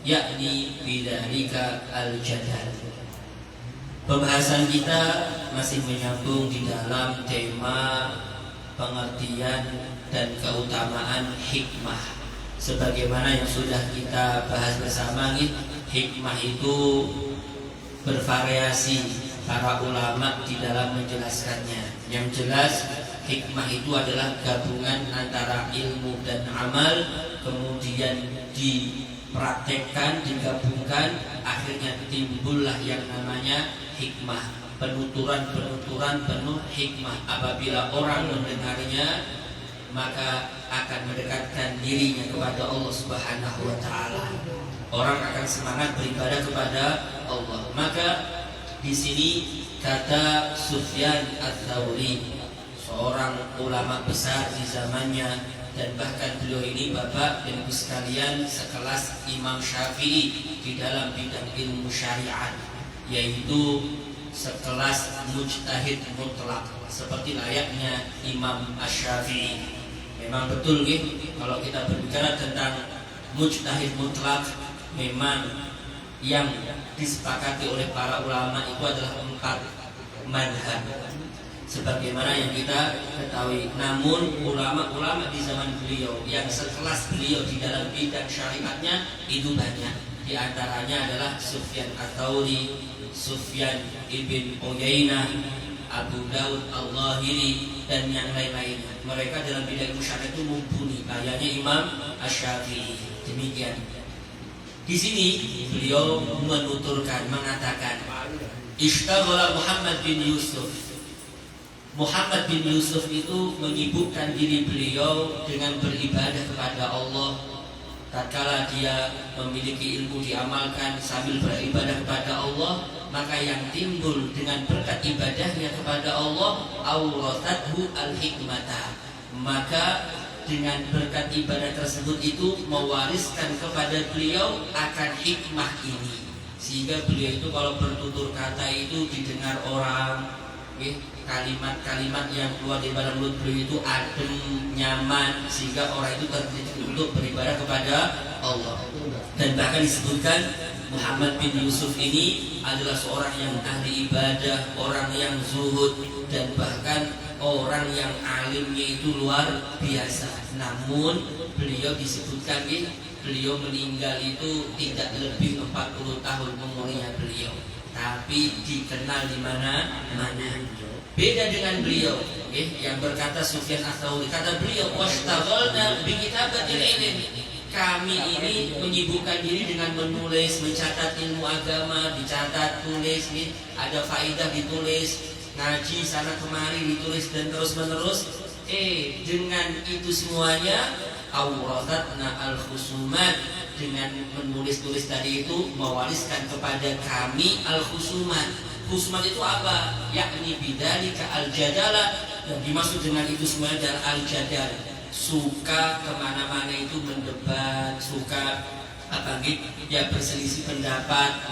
yakni bidzalika al jadal. Pembahasan kita masih menyambung di dalam tema pengertian dan keutamaan hikmah. Sebagaimana yang sudah kita bahas bersama, hikmah itu bervariasi para ulama di dalam menjelaskannya. Yang jelas hikmah itu adalah gabungan antara ilmu dan amal, kemudian dipraktekkan, digabungkan, akhirnya timbullah yang namanya hikmah. Penuturan-penuturan penuh hikmah. Apabila orang mendengarnya, maka akan mendekatkan dirinya kepada Allah Subhanahu wa taala. Orang akan semangat beribadah kepada Allah. Maka di sini kata Sufyan ats-Tsauri, seorang ulama besar di zamannya, dan bahkan beliau ini Bapak dan Ibu sekalian sekelas Imam Syafi'i di dalam bidang ilmu syariat, yaitu sekelas mujtahid mutlak seperti layaknya Imam Asy-Syafi'i. Memang betul kalau kita berbicara tentang mujtahid mutlak, memang yang disepakati oleh para ulama itu adalah 4 madhab. sebagaimana yang kita ketahui. Namun ulama-ulama di zaman beliau yang sekelas beliau di dalam bidang syariatnya itu banyak. Di antaranya adalah Sufyan Ats-Tsauri, Sufyan ibn Uyainah, Abu Daud Al-Zahiri, dan yang lain-lainnya. Mereka dalam bidang syariat itu mumpuni. Kayaknya Imam Asy-Syafi'i. Demikian. Di sini beliau menuturkan, mengatakan, Ishtaghala Muhammad bin Yusuf. Muhammad bin Yusuf itu menyibukkan diri beliau dengan beribadah kepada Allah. Tatkala dia memiliki ilmu diamalkan sambil beribadah kepada Allah, maka yang timbul dengan berkat ibadahnya kepada Allah, aurathathu al-hikmata. Maka dengan berkat ibadah tersebut itu mewariskan kepada beliau akan hikmah ini. Sehingga beliau itu kalau bertutur kata itu didengar orang, kalimat-kalimat yang keluar dari mulut beliau itu adem, nyaman, sehingga orang itu terdidik untuk beribadah kepada Allah. Dan bahkan disebutkan Muhammad bin Yusuf ini adalah seorang yang ahli ibadah, orang yang zuhud, dan bahkan orang yang alimnya itu luar biasa. Namun beliau disebutkan beliau meninggal itu tidak lebih 40 tahun umurnya beliau, tapi dikenal di mana-mana. Beda dengan beliau, yang berkata Sufyan Ats-Tsauri, kata beliau, washtaghalna bi kitabatil ilm. Kami ini menyibukkan diri dengan menulis, mencatat ilmu agama, dicatat, tulis, ada faidah ditulis, ngaji sana kemari ditulis dan terus menerus. Dengan itu semuanya, aurathatna al-khusumat, dengan menulis-tulis tadi itu mewariskan kepada kami al-khusumat. Khusumat itu apa? Yakni bidzalika al-jadala. Yang dimaksud dengan itu semua adalah al-jadal. Suka kemana-mana itu mendebat, suka ya berselisih pendapat,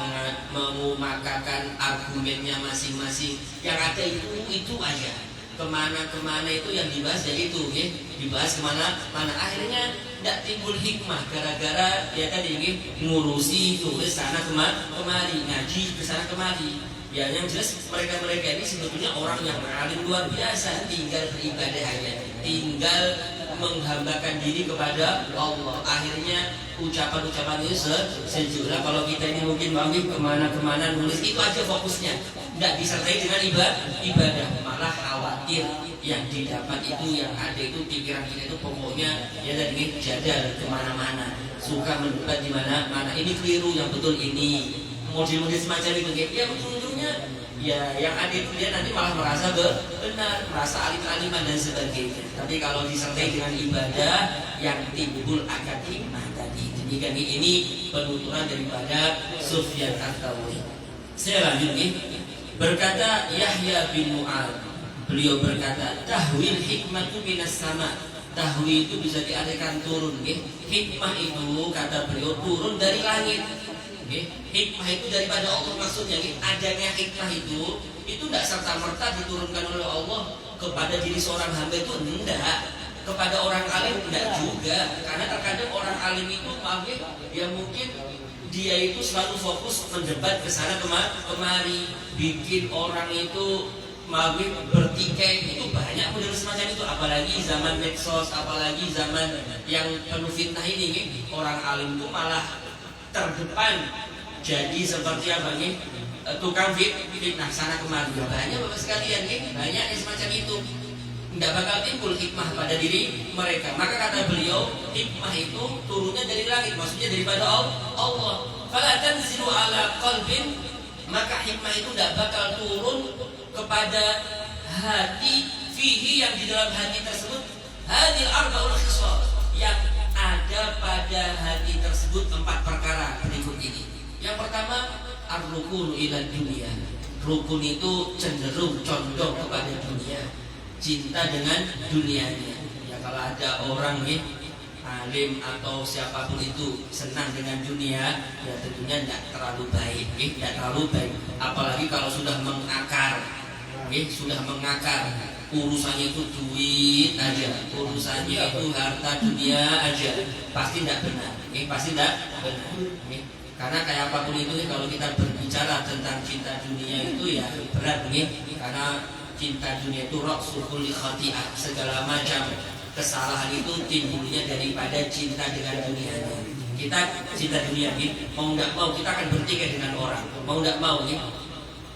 mengumakakan argumennya masing-masing. Yang ada itu aja. Kemana-kemana itu yang dibahas ya itu, dibahas kemana-mana. Akhirnya tidak timbul hikmah gara-gara ya tadi ngurusi tulis sana kemari, ngaji ke sana kemari. Ya yang jelas mereka-mereka ini sebetulnya orang yang alim luar biasa, tinggal beribadah aja, tinggal menghambakan diri kepada Allah. Akhirnya ucapan-ucapan itu sejujurnya kalau kita ini mungkin kemana-kemana nulis itu aja fokusnya, tidak disertai dengan ibadah, malah khawatir yang didapat itu, yang ada itu pikiran kita itu pokoknya ya tadi jadal kemana-mana, suka mendebat di mana-mana. Ini keliru, yang betul ini model-model semacam itu ya ujung-ujungnya ya yang ada itu dia nanti malah merasa benar, merasa alim-aliman dan sebagainya. Tapi kalau disertai dengan ibadah yang timbul akan hikmah tadi. Jadi ini penuturan daripada Sufyan Ats-Tsauri. Saya lanjut berkata Yahya bin Mu'adz, beliau berkata tahwil hikmatu minas sama. Tahwil itu bisa diartikan turun, hikmah itu kata beliau turun dari langit. Hikmah itu daripada Allah, maksudnya adanya hikmah itu tidak serta-merta diturunkan oleh Allah kepada diri seorang hamba, itu enggak, kepada orang alim enggak juga. Karena terkadang orang alim itu ya mungkin dia itu selalu fokus mendebat ke sana kemari, bikin orang itu bertikai, itu banyak model semacam itu. Apalagi zaman medsos, apalagi zaman yang penuh fitnah ini, orang alim itu malah terdepan jadi seperti apa tukang fitnah sana kemari. Banyak bapak sekalian banyak yang semacam itu, tidak bakal timbul hikmah pada diri mereka. Maka kata beliau hikmah itu turunnya dari langit, maksudnya daripada Allah. Fala tanzilu ala qalbin, maka hikmah itu tidak bakal turun kepada hati fihi, yang di dalam hati tersebut hadil arba'ul khisal, yang ada pada hati tersebut 4 perkara berikut ini. Yang pertama, ar-rukun ila dunia. Rukun itu cenderung condong kepada dunia, cinta dengan dunianya. Ya kalau ada orang alim atau siapapun itu senang dengan dunia, ya tentunya tidak terlalu baik, tidak terlalu baik. Apalagi kalau sudah mengakar, urusannya itu duit aja, urusannya itu harta dunia aja, pasti tidak benar. Pasti tidak benar. Karena kayak apapun itu kalau kita berbicara tentang cinta dunia itu ya berat, karena cinta dunia itu ra'sul kulli khati'ah, segala macam kesalahan itu timbulnya daripada cinta dengan dunianya. Kita cinta dunia nih, mau nggak mau kita akan bertikai dengan orang, mau nggak mau nih.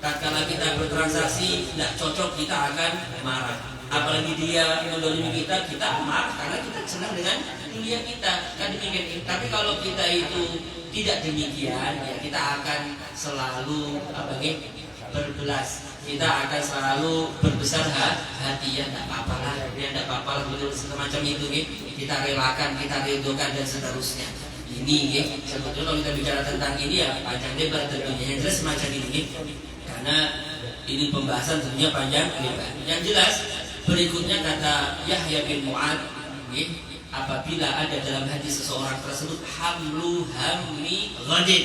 Tatkala kita bertransaksi nggak cocok, kita akan marah. Apalagi dia mendolimi kita, kita marah karena kita senang dengan dunia kita. Kan demikian. Tapi kalau kita itu tidak demikian, ya kita akan selalu berbelas. Kita akan selalu berbesar hati, ya tidak apa-apa lah, ya tidak apa-apa lah, betul semacam itu nih. Kita relakan, kita rindukan dan seterusnya. Ini ya, sebetulnya kalau kita bicara tentang ini ya panjang lebar tentunya. Yang jelas semacam ini nih. Karena ini pembahasan tentunya panjang lebar. Yang jelas berikutnya kata Yahya bin Mu'ad, apabila ada dalam hati seseorang tersebut hamlu hammi ghadin,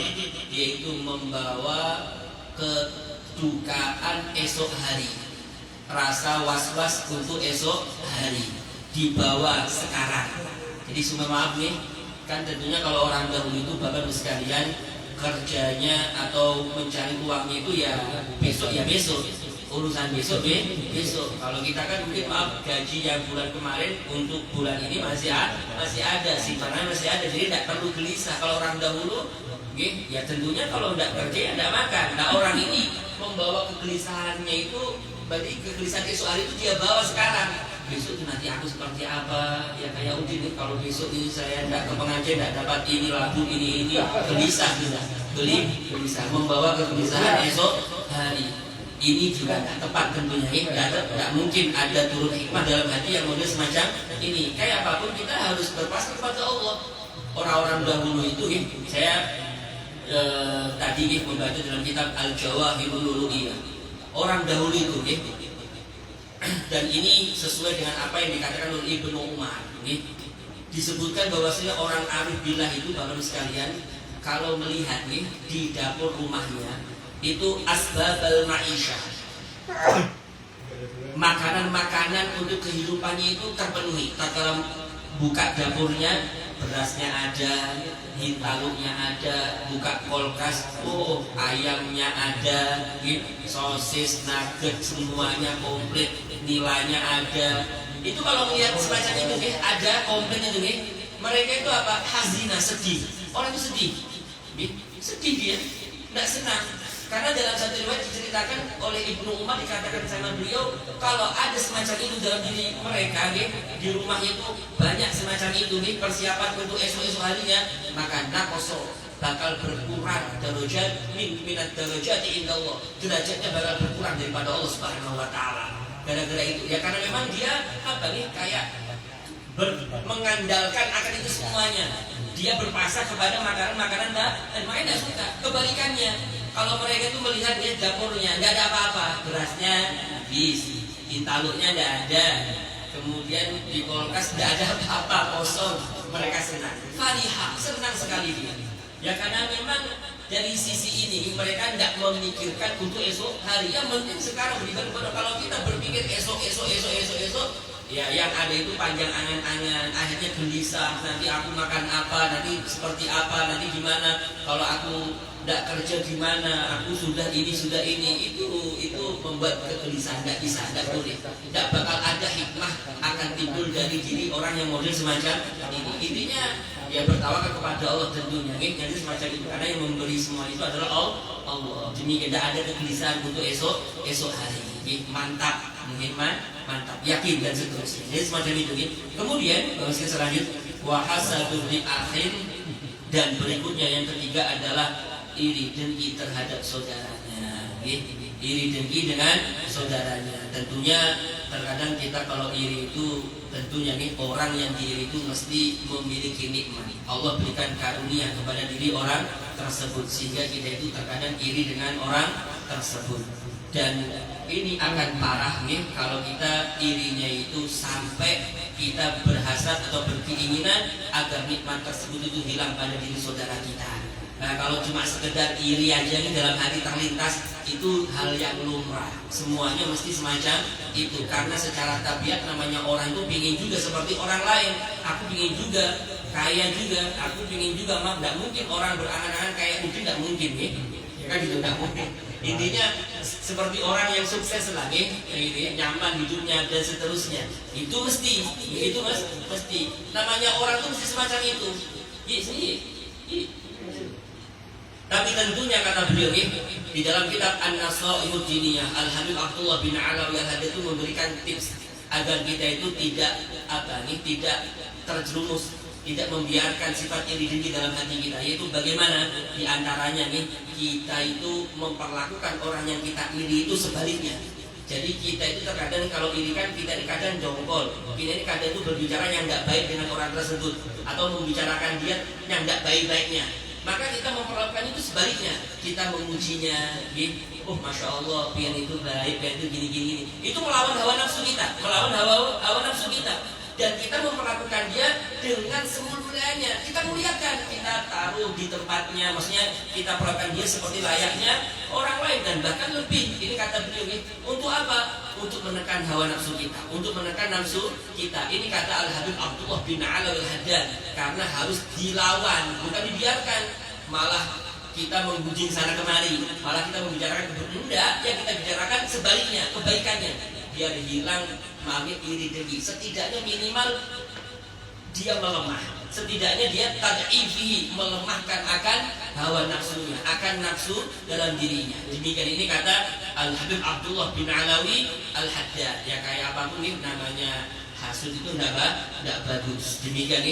yaitu membawa kedukaan esok hari, rasa was-was untuk esok hari dibawa sekarang. Jadi semua maaf nih, kan tentunya kalau orang dahulu itu Bapak Ibu sekalian kerjanya atau mencari uangnya itu ya besok, urusan besok besok. Kalau kita kan mungkin maaf, gaji yang bulan kemarin untuk bulan ini masih ada, simpanan masih ada, jadi tidak perlu gelisah. Kalau orang dahulu ya tentunya kalau tidak kerja ya tidak makan. Nah orang ini membawa kegelisahannya itu, berarti kegelisahan esok hari itu dia bawa sekarang. Besok itu nanti aku seperti apa, ya kayak Udin nih, kalau besok ini saya tidak ke pengajian, tidak dapat ini lagu ini gelisah, membawa kegelisahan esok hari. Ini juga tidak tepat tentunya, tidak mungkin ada turun hikmah dalam hati yang model semacam ini. Kayak apapun kita harus berpasrah kepada Allah. Orang-orang dahulu itu, saya tadi membaca dalam kitab Al-Jawahirul Lu'lu'iyah. Orang dahulu itu, dan ini sesuai dengan apa yang dikatakan oleh Ibnu Umar. Disebutkan bahwasanya orang arif billah itu, Bapak sekalian, kalau melihat di dapur rumahnya itu asbabal ma'isyah, makanan-makanan untuk kehidupannya itu terpenuhi. Tatkala buka dapurnya, berasnya ada, hintaluknya ada, buka kulkas, ayamnya ada, sosis, nugget, semuanya komplit, nilainya ada. Itu kalau melihat semacam itu ada komplit itu mereka itu apa? Hazina, sedih. Orang itu sedih dia, tidak senang. Karena dalam satu riwayat diceritakan oleh Ibnu Umar, dikatakan sama beliau, kalau ada semacam itu dalam diri mereka, di rumahnya itu banyak semacam itu persiapan untuk esok-esok harinya, maka nakoso, bakal berkurang darajat minat darajati indallah, derajatnya bakal berkurang daripada Allah Subhanahu wa taala. Gara-gara itu ya, karena memang dia kayak mengandalkan akan itu semuanya. Dia berpasrah kepada makanan-makanan dan makanya tidak suka. Kebalikannya, kalau mereka itu melihat dapurnya nggak ada apa-apa, berasnya habis, intaluknya nggak ada, kemudian di kulkas nggak ada apa-apa, kosong, mereka senang. Farihah, senang sekali dia. Ya karena memang dari sisi ini mereka tidak memikirkan untuk esok hari. Yang penting sekarang beribadah kepada. Kalau kita berpikir esok, ya yang ada itu panjang angan-angan, akhirnya gelisah, nanti aku makan apa, nanti seperti apa, nanti gimana, kalau aku tidak kerja gimana, aku sudah ini, itu membuat kegelisahan. Tidak bisa, tidak boleh, tidak bakal ada hikmah akan timbul dari diri orang yang model semacam ini. Intinya ya bertawakal kepada Allah tentunya, jadi semacam itu, karena yang memberi semua itu adalah Allah. Demikian tidak ada kegelisahan untuk esok hari. Mantap, mantap, yakin dan seterusnya. Jadi semacam itu. Kemudian bahasa selanjutnya wahasadul li akhin, dan berikutnya yang ketiga adalah iri dengki terhadap saudaranya. Iri dengki dengan saudaranya. Tentunya terkadang kita kalau iri itu tentunya orang yang diiri itu mesti memiliki nikmat. Allah berikan karunia kepada diri orang tersebut, sehingga kita itu terkadang iri dengan orang tersebut. Dan ini akan parah kalau kita irinya itu sampai kita berhasrat atau berkeinginan agar nikmat tersebut itu hilang pada diri saudara kita. Nah kalau cuma sekedar iri aja dalam hati terlintas, itu hal yang lumrah. Semuanya mesti semacam itu, karena secara tabiat namanya orang itu pingin juga seperti orang lain. Aku pingin juga kaya juga, aku pingin juga. Tidak mungkin orang berangan-angan kayak Udin, tidak mungkin ya kan gitu, tidak mungkin. Intinya seperti orang yang sukses lagi, nyaman hidupnya dan seterusnya. Itu mesti, mesti. Namanya orang itu mesti semacam itu. Tapi tentunya kata beliau di dalam kitab An-Nasaihud Diniyah, Al-Habib Abdullah bin Alawi Al-Hadid itu memberikan tips agar kita itu tidak terjerumus, tidak membiarkan sifat iri dengki dalam hati kita. Yaitu bagaimana diantaranya kita itu memperlakukan orang yang kita iri itu sebaliknya. Jadi kita itu terkadang kalau iri kan kita ini kadang jongkol, kita ini kadang itu berbicara yang tidak baik dengan orang tersebut atau membicarakan dia yang tidak baik-baiknya. Maka kita memperlakukan itu sebaliknya, kita memujinya, oh masya Allah, pian itu baik, pian itu gini. Itu melawan hawa nafsu kita, dan kita memperlakukan dia dengan semulanya. Kita muliakan, kita taruh di tempatnya, maksudnya kita perlakukan dia seperti layaknya orang lain dan bahkan lebih. Ini kata beliau untuk apa? Untuk menekan hawa nafsu kita, untuk menekan nafsu kita. Ini kata Al-Habib Abdullah bin Alawi Al-Haddad, karena harus dilawan, bukan dibiarkan. Malah kita menggujing sana kemari, malah kita membicarakan kebenaran. Yang kita bicarakan sebaliknya, kebaikannya, biar hilang mami iri dengki. Setidaknya minimal dia melemah, setidaknya dia tad'ifi, melemahkan akan hawa nafsunya, akan nafsu dalam dirinya. Demikian ini kata Al-Habib Abdullah bin Alawi Al-Haddad. Ya kayak apapun namanya hasud itu tidak bagus. Demikian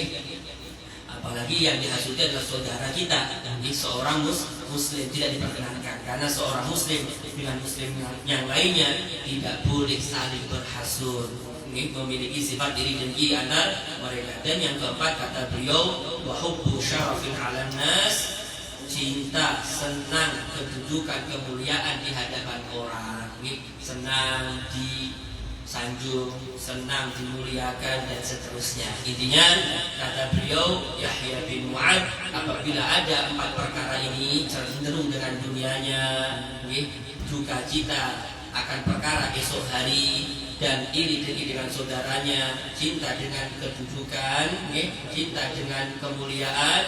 apalagi yang dihasutnya adalah saudara kita, jadi seorang muslim tidak diperkenankan, karena seorang muslim dengan muslim yang lainnya tidak boleh saling berhasut, memiliki sifat iri dengki antar mereka. Dan yang keempat kata beliau, wa hubbu syarafin 'alan nas, cinta, senang kedudukan, kemuliaan di hadapan orang, senang disanjung, senang dimuliakan dan seterusnya. Intinya kata beliau Yahya bin Mu'ad, apabila ada 4 perkara ini, cenderung dengan dunianya, duka cita akan perkara esok hari, dan iri dengki dengan saudaranya, cinta dengan kedudukan, cinta dengan kemuliaan,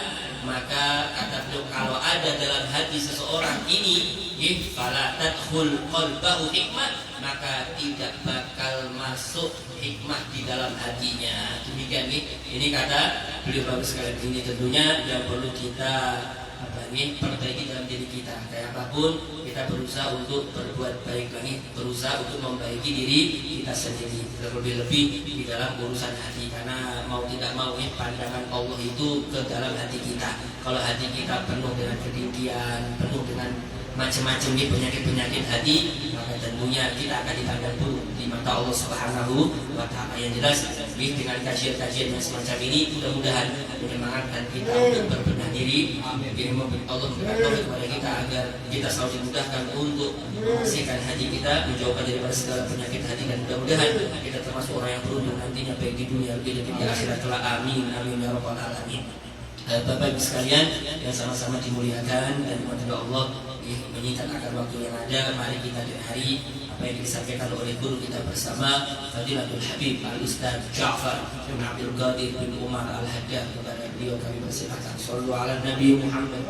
maka kata beliau kalau ada dalam hati seseorang ini, fala tadkhul qalbahu hikmah, maka tidak bakal masuk hikmah di dalam hatinya. Demikian ini kata beliau bagus sekali. Ini tentunya yang perlu kita perbaiki dalam diri kita. Kayak apapun kita berusaha untuk berbuat baik lagi, berusaha untuk membaiki diri kita sendiri, terlebih-lebih di dalam urusan hati. Karena mau tidak mau pandangan Allah itu ke dalam hati kita. Kalau hati kita penuh dengan kedengkian, penuh dengan macam-macam penyakit-penyakit hati, maka tentunya kita akan dipandang buruk di mata Allah Subhanahu wa Ta'ala. Yang jelas dengan kajian-kajian yang semacam ini mudah-mudahan menyemangatkan kita untuk berbenah diri. Allah memberikan kepada kita agar kita selalu dimudahkan untuk membersihkan hati kita, menjauhkan daripada segala penyakit hati, dan mudah-mudahan kita termasuk orang yang beruntung nantinya baik di dunia dan di akhirat kelak. Amin amin ya rabbal alamin. Bapak Ibu sekalian yang sama-sama dimuliakan dan dimudahkan Allah, menyingkat akar waktu yang ada, mari kita dengar apa yang disampaikan oleh guru kita bersama Fadilatul Habib Al-Ustaz Ja'far bin Abdul Qadir bin Umar Al-Haddad. Kepada beliau kami persilakan. Shallu ala Nabi Muhammad.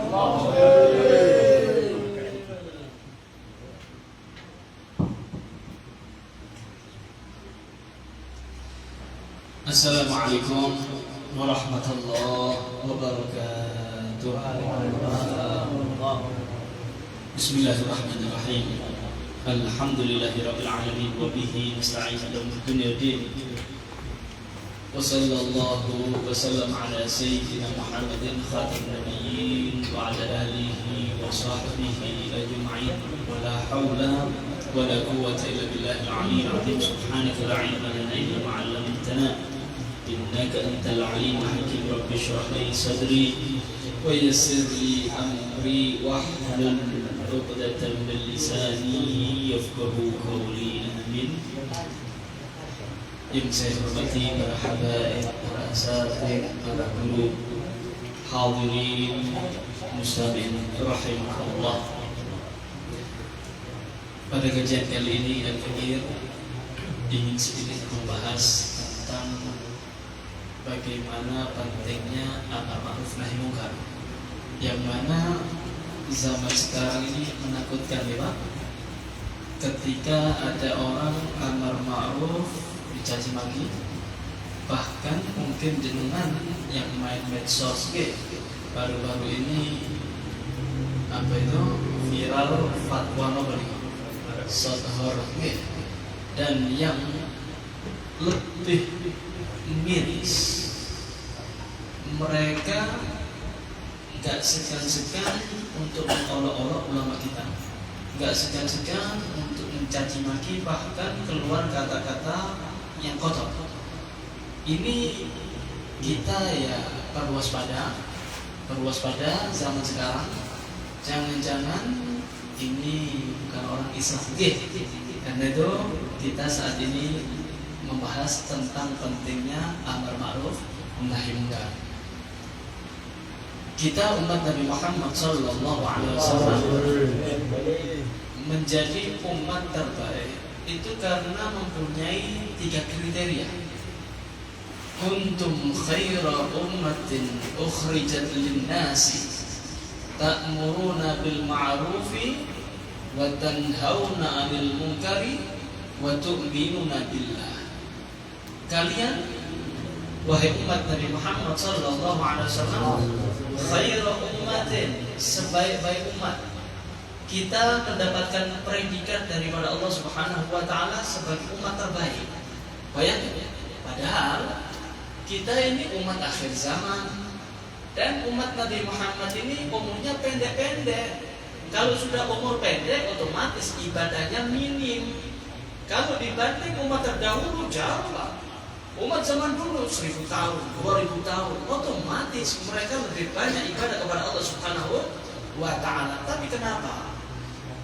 Assalamualaikum warahmatullahi wabarakatuh. Bismillahirrahmanirrahim. Alhamdulillahirabbil alamin wa bihi nasta'in ala umuri dunya waddin. Wa sallallahu wa sallam ala sayyidina Muhammadin khatamin nabiyyin wa ala alihi wa sahbihi ajma'in. Wa la haula wa la quwwata illa billahil aliyyil azim. Subhanaka la ilma lana illa ma 'allamtana innaka antal alimul hakim. Rabbi shrah li sadri wa yassir li amri wahlul 'uqdatam min lisani yafqahu qawli. Amin. Yang saya hormati para habaib, para asatidz, para guru, hadirin muslimin rahimakumullah. Pada kajian kali ini Al-Kabir ingin sedikit membahas tentang bagaimana pentingnya amar ma'ruf nahi munkar, yang mana zaman sekarang ini menakutkan ya Pak. ketika ada orang amar ma'ruf dicaci maki, bahkan mungkin jenengan yang main medsos baru-baru ini apa itu viral fatwa nobel sothor dan yang lebih miris, mereka nggak segan-segan untuk mengolok-olok ulama kita, nggak segan-segan untuk mencaci maki, bahkan keluar kata-kata yang kotor. Ini kita ya perlu waspada zaman sekarang. Jangan-jangan ini bukan orang Islam. Karena itu kita saat ini membahas tentang pentingnya amar ma'ruf nahi munkar. Kita umat Nabi Muhammad SAW menjadi umat terbaik itu karena mempunyai 3 kriteria. Kuntum khaira ummatin ukhrijat lin-nasi ta'muruna bil ma'rufi wa tanhauna 'anil munkari wa tu'minuna billah. Kalian wahai umat Nabi Muhammad sallallahu alaihi wasallam khairu ummatin, sebaik-baik umat. Kita mendapatkan predikat daripada Allah Subhanahu wa taala sebagai umat terbaik. Bayangkan, padahal kita ini umat akhir zaman. Dan umat Nabi Muhammad ini umurnya pendek-pendek. Kalau sudah umur pendek, otomatis ibadahnya minim. Kalau dibanding umat terdahulu, jauh lah. Umat zaman dulu 1000 tahun, 2000 tahun, otomatis mereka lebih banyak ibadah kepada Allah Subhanahu wa ta'ala. Tapi kenapa?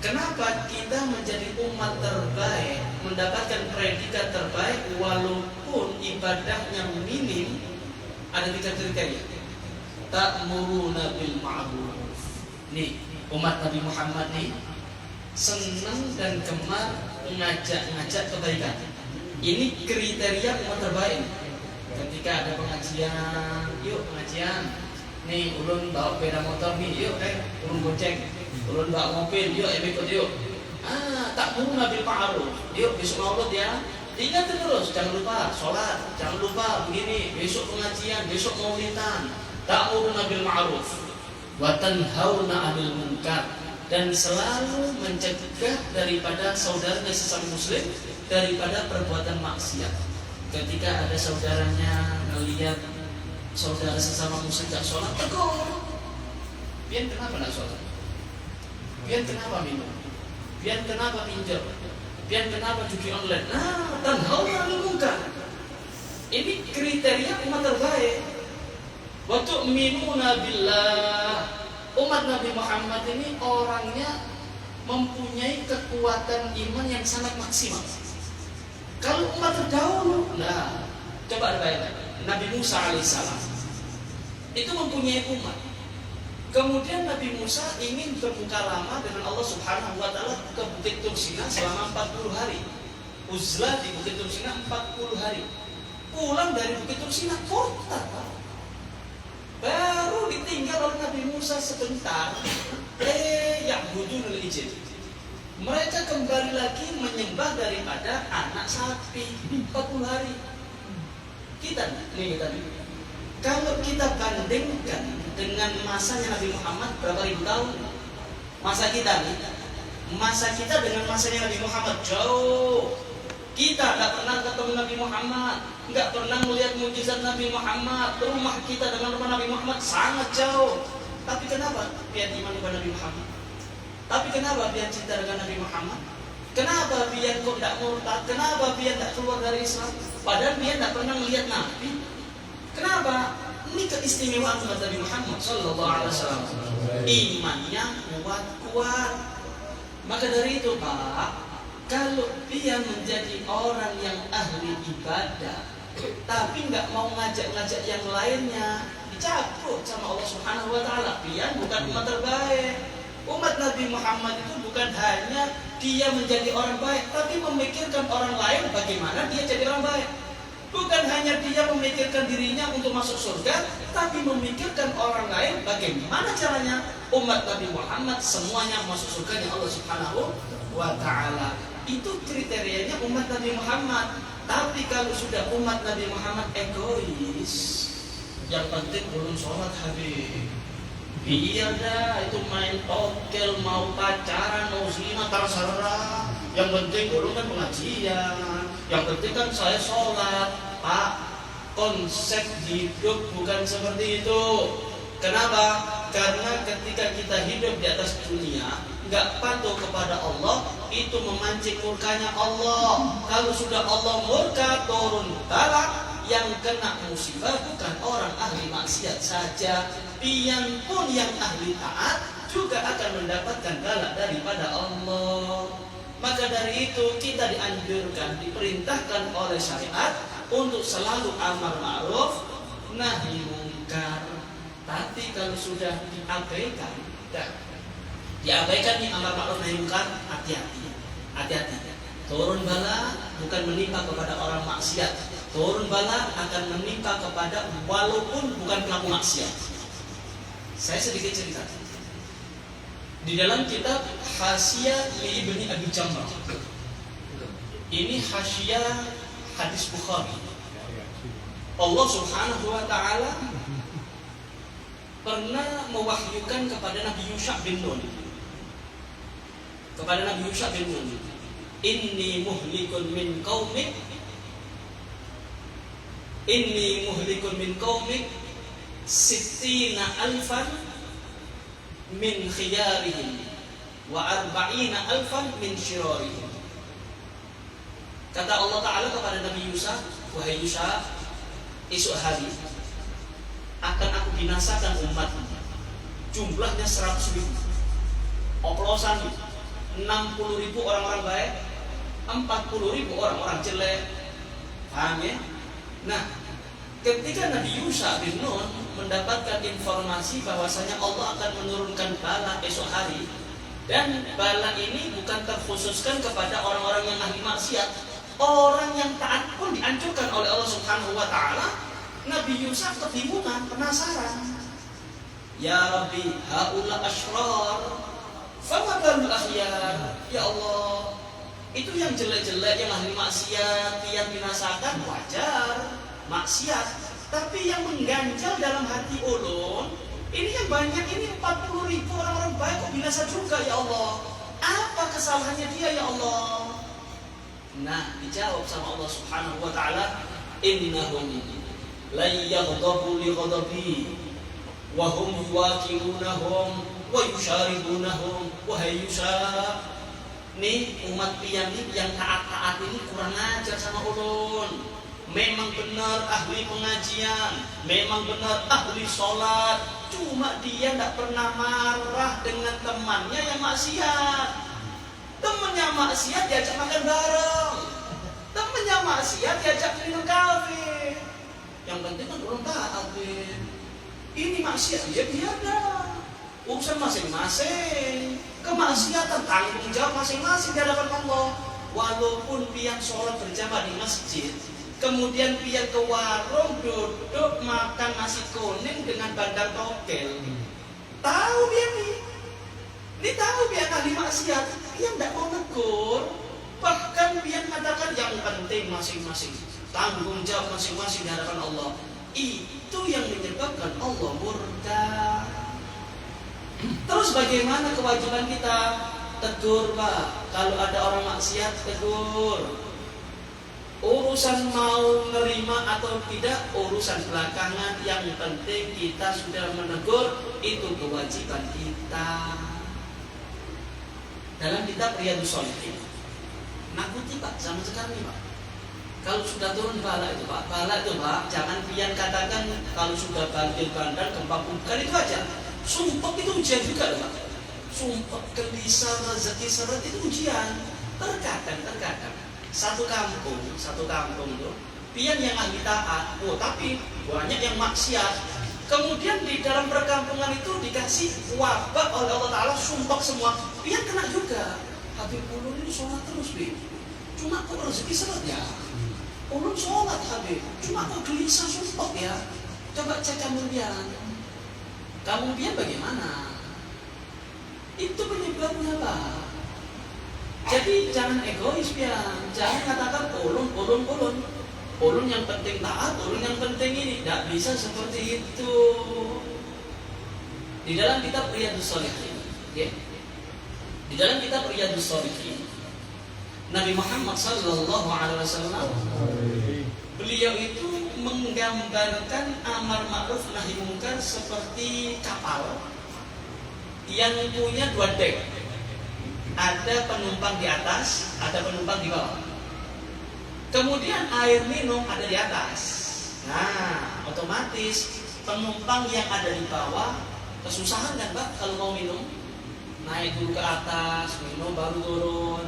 Kenapa kita menjadi umat terbaik, mendapatkan predikat terbaik walaupun ibadahnya minim? Ada 3 kriteria. Ta'muruna bil ma'ruf. Nih, umat Nabi Muhammad nih senang dan gemar ngajak kebaikan. Ini kriteria umat terbaik. Ketika ada pengajian, yuk pengajian. Nih, ulun bawa sepeda motor nih, yuk ulun goceng. Ulun bawa mobil, yuk ikut yuk. Ta'muruna bil ma'ruf. Yuk besok maulud ya. Ingat terus, jangan lupa sholat, jangan lupa begini, besok pengajian, besok maulidan. Ta'muruna bil ma'ruf wa tanhauna 'anil munkar, dan selalu mencegah daripada saudaranya sesama muslim daripada perbuatan maksiat. Ketika ada saudaranya melihat saudara sesama muslim tak sholat, tegur. Pian kenapa tak sholat? Pian kenapa minum? Pian kenapa pinjam? Pian kenapa judi online? Tanhauna 'anil munkar. Ini kriteria umat terbaik. Wa tu'minuna billah. Umat Nabi Muhammad ini orangnya mempunyai kekuatan iman yang sangat maksimal. Kalau umat terdahulu, coba bayangkan Nabi Musa alaihissalam itu mempunyai umat. Kemudian Nabi Musa ingin bermukalama dengan Allah Subhanahu wa taala ke Bukit Tursina selama 40 hari. Uzlah di Bukit Tursina 40 hari. Pulang dari Bukit Tursina kota, baru ditinggal oleh Nabi Musa sebentar. Ya'budunul ijil. Mereka kembali lagi menyembah daripada anak sapi 40 hari. Kita nih tadi, kalau kita bandingkan dengan masanya Nabi Muhammad berapa ribu tahun, masa kita dengan masanya Nabi Muhammad jauh. Kita tidak pernah ketemu Nabi Muhammad, nggak pernah melihat mujizat Nabi Muhammad. Rumah kita dengan rumah Nabi Muhammad sangat jauh. Tapi kenapa biar iman kepada Nabi Muhammad? Tapi kenapa biar cinta dengan Nabi Muhammad? Kenapa biar kok tidak murtad? Kenapa biar tidak keluar dari Islam? Padahal biar tidak pernah melihat Nabi. Kenapa? Ini keistimewaan umat Nabi Muhammad Sallallahu Alaihi Wasallam. Imannya kuat. Maka dari itu Pak, kalau dia menjadi orang yang ahli ibadah, tapi nggak mau ngajak-ngajak yang lainnya, dicabut sama Allah Subhanahu Wa Taala. Dia bukan umat terbaik. Umat Nabi Muhammad itu bukan hanya dia menjadi orang baik, tapi memikirkan orang lain bagaimana dia jadi orang baik. Bukan hanya dia memikirkan dirinya untuk masuk surga, tapi memikirkan orang lain bagaimana caranya umat Nabi Muhammad semuanya masuk surganya Allah Subhanahu wa ta'ala. Itu kriterianya umat Nabi Muhammad. Tapi kalau sudah umat Nabi Muhammad egois, yang penting belum sholat habis. Biar dah itu main tokel, mau pacaran, mau zina, terserah. Yang penting belum kan pengajian. Yang penting kan saya sholat. Pak, konsep hidup bukan seperti itu. Kenapa? Karena ketika kita hidup di atas dunia, nggak patuh kepada Allah, itu memancing murkanya Allah. Kalau sudah Allah murka, turun bala. Yang kena musibah bukan orang ahli maksiat saja, pian pun yang ahli taat juga akan mendapatkan bala daripada Allah. Maka dari itu kita dianjurkan, diperintahkan oleh syariat untuk selalu amar ma'ruf nahi mungkar. Tapi kalau sudah diabaikan, nih amar ma'ruf nahi mungkar, hati-hati. Turun bala bukan menimpa kepada orang maksiat. Turun bala akan menimpa kepada walaupun bukan pelaku maksiat. Saya sedikit cerita. Di dalam kitab Hasyiah li Ibni Abi Jamrah. Ini hasyiah hadis Bukhari. Allah Subhanahu wa taala pernah mewahyukan kepada Nabi Yusha bin Nun. Inni muhlikun min qaumik sittina alfan min khiyarihim wa arba'ina alfan min syirarihim. Kata Allah Ta'ala kepada Nabi Yusha, wahai Yusha, esok hari akan aku binasakan umatmu, jumlahnya 100.000, oplosan 60.000 orang-orang baik, 40.000 orang-orang jelek. Paham ya? Nah, ketika Nabi Yusha bin Nun mendapatkan informasi bahwasanya Allah akan menurunkan bala esok hari, dan bala ini bukan terkhususkan kepada orang-orang yang ahli maksiat, orang yang taat pun dihancurkan oleh Allah Subhanahu wa taala. Nabi Yusha kebingungan, penasaran. Ya Rabbi, haula asyrar, fama balul akhyar. Ya Allah, itu yang jelek-jelek, yang ahli maksiat, yang binasakan wajar, maksiat. Tapi yang mengganjal dalam hati ulun, ini yang banyak, ini 40.000 orang-orang baik kok binasa juga ya Allah. Apa kesalahannya dia ya Allah? Nah, dijawab sama Allah Subhanahu wa taala, innahum la yaghdabu li ghadabi wa hum yuwaqilunahum wa yusharibunahum. Wahai Yusha, nih umat pian yang taat-taat ini kurang ajar sama ulun. Memang benar ahli pengajian, memang benar ahli sholat, cuma dia tidak pernah marah dengan temannya yang maksiat. Temannya maksiat diajak makan bareng, temannya maksiat diajak minum kafe. Yang penting kan belum taat. Ini maksiat, ya biar dah, urusan masing-masing. Kemaksiatan tanggung jawab masing-masing di hadapan Allah. Walaupun pian sholat berjamaah di masjid, kemudian pian ke warung duduk makan nasi kuning dengan bandar tokel, tahu dia ini tahu dia ahli maksiat, dia tidak mau negur. Bahkan pian katakan yang penting masing-masing, tanggung jawab masing-masing di hadapan Allah. Itu yang menyebabkan Allah murka. Terus bagaimana kewajiban kita? Tegur Pak, kalau ada orang maksiat tegur. Urusan mau nerima atau tidak urusan belakangan, yang penting kita sudah menegur, itu kewajiban kita. Dalam kitab Riyadhus Shalihin, nakuti Pak, zaman sekarang ini Pak, kalau sudah turun bala itu Pak, jangan pian katakan kalau sudah banjir bandar, gempa bukan itu aja. Sumpah itu ujian juga Pak. Sumpah gelisah, rezeki seret itu ujian. Terkadang satu kampung itu pian yang ahli taat, tapi banyak yang maksiat. Kemudian di dalam perkampungan itu dikasih wabah oleh Allah Ta'ala, sumpah semua, pian kena juga. Habib ulun ini sholat terus Bib, cuma kok rezeki seret ya. Ulun sholat Habib, cuma kok gelisah sumpah ya. Coba cek kamu pian bagaimana? Itu penyebabnya Pak. Jadi jangan egois ya, jangan katakan ulun yang penting taat, ulun yang penting ini. Tidak bisa seperti itu. Di dalam kitab Riyadhus Shalihin, ya. Di dalam kitab Riyadhus Shalihin, Nabi Muhammad sallallahu alaihi wasallam beliau itu menggambarkan amar ma'ruf nahi munkar seperti kapal yang punya 2 dek. Ada penumpang di atas, ada penumpang di bawah. Kemudian air minum ada di atas. Nah, otomatis penumpang yang ada di bawah kesusahan kan Pak kalau mau minum. Naik dulu ke atas, minum baru turun.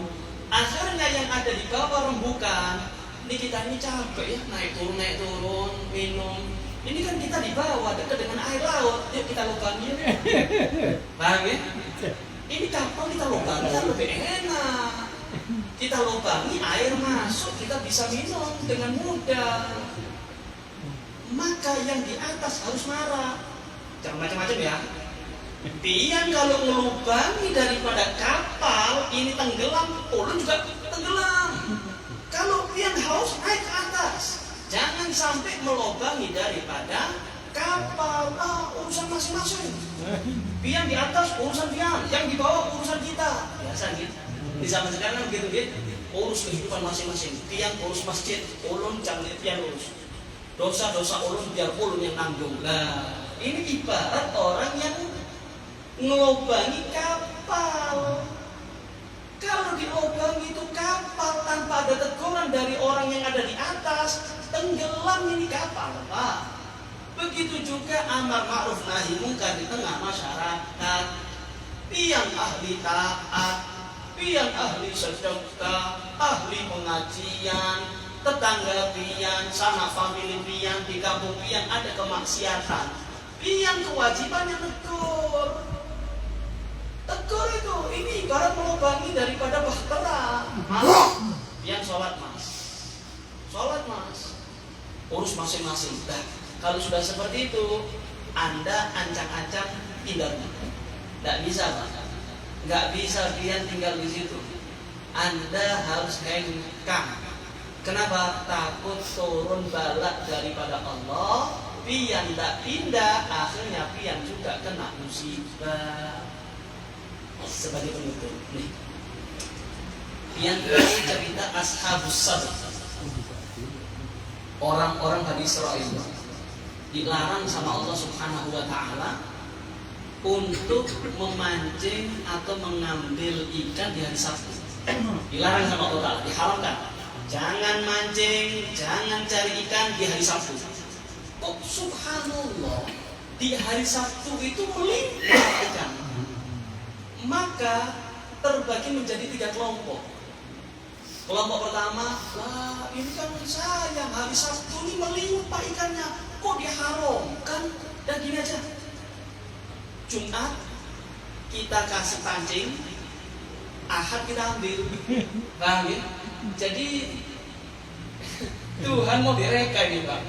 Akhirnya yang ada di bawah rembukan. Ini kita ini capek ya, naik turun, minum. Ini kan kita di bawah dekat dengan air laut. Yuk kita lubangi. Paham ya? Ini kapal kita lubangi kan lebih enak. Kita lubangi, air masuk, kita bisa minum dengan mudah. Maka yang di atas harus marah. Jangan macam-macam ya. Pian kalau ngelubangi daripada kapal ini tenggelam, ulun juga tenggelam. Kalau pian haus naik ke atas, jangan sampai melubangi daripada kapal. Urusan masing-masing. Pian di atas urusan pian, yang di bawah urusan kita. Biasa gitu. Di zaman sekarang gitu gitu. Urus kehidupan masing-masing. Pian urus masjid, ulun jangan pian urus. Dosa-dosa ulun biar ulun yang nanggung. Nah, ini ibarat orang yang ngelubangi kapal. Kalau dilubangi itu kapal tanpa ada teguran dari orang yang ada di atas, tenggelam ini kapal, Pak. Begitu juga amar ma'ruf nahi munkar di tengah masyarakat. Pian ahli taat, pian ahli sedekah, ahli pengajian, tetangga pian, sanak famili pian, di kampung pian ada kemaksiatan. Pian kewajibannya tegur. Tegur itu, ini ibarat melubangi daripada bahtera. Mas, pian sholat mas. Sholat mas. Urus masing-masing. Nah, kalau sudah seperti itu, Anda ancang-ancang pindah. Tidak bisa Pak. Nggak bisa pian tinggal di situ. Anda harus hengkang. Kenapa? Takut turun balak daripada Allah. Pian tidak pindah, akhirnya pian juga kena musibah. Sebagai penutup nih, pian cerita Ashabus Sabt, orang-orang Bani Israil dilarang sama Allah Subhanahu wa Ta'ala untuk memancing atau mengambil ikan di hari Sabtu. Dilarang sama Allah Ta'ala, diharamkan. Jangan mancing, jangan cari ikan di hari Sabtu. Kok subhanallah, di hari Sabtu itu melimpah ikan. Maka terbagi menjadi 3 kelompok. Kelompok pertama, lah ini kan sayang hari Sabtu ini melimpah ikannya, kok diharamkan? Dan gini aja, Jumat kita kasih pancing, Ahad kita ambil. Paham ya? Jadi Tuhan mau direka ini Pak.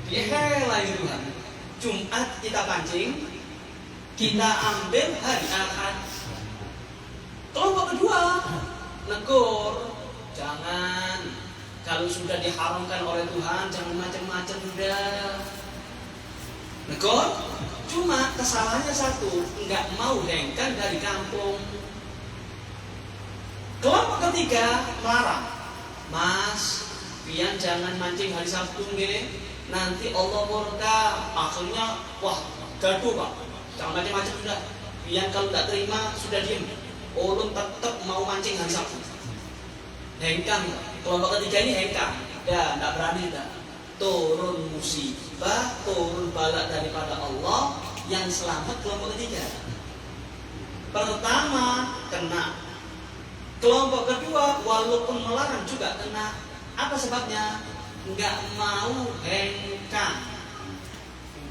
Dihela ini Tuhan. Jumat kita pancing, kita ambil hari Ahad. Kelompok kedua, negur, jangan. Kalau sudah diharamkan oleh Tuhan, jangan macam-macam udah. Negur, cuma kesalahannya satu, nggak mau hengkang dari kampung. Kelompok ketiga, melarang. Mas, pian jangan mancing hari Sabtu nggih. Nanti Allah murka. Akhirnya, wah, gaduh Pak. Jangan macam-macam sudah. Pian kalau nggak terima, sudah diam. Ulun tetap mau mancing hari Sabtu. Hengkang. Kelompok ketiga ini hengkang. Ya, tidak berani dah. Turun musibah, turun balak daripada Allah. Yang selamat kelompok ketiga. Pertama kena. Kelompok kedua walaupun melarang juga kena. Apa sebabnya? Enggak mau hengkang.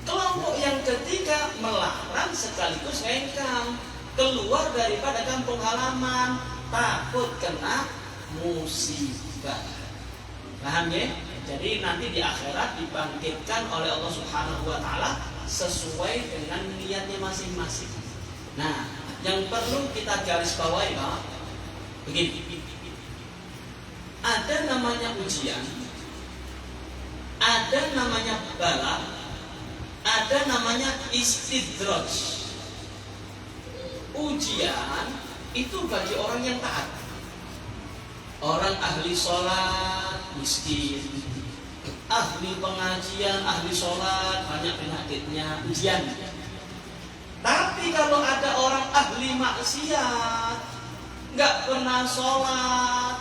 Kelompok yang ketiga melarang sekaligus hengkang. Keluar daripada kampung halaman, takut kena musibah. Paham ya? Jadi nanti di akhirat dibangkitkan oleh Allah Subhanahu wa Ta'ala sesuai dengan niatnya masing-masing. Nah, yang perlu kita garis bawahi Pak, begini. Ada namanya ujian, ada namanya bala, ada namanya istidraj. Ujian itu bagi orang yang taat. Orang ahli sholat miskin, ahli pengajian, ahli sholat banyak penyakitnya, ujian. Tapi kalau ada orang ahli maksiat, nggak pernah sholat,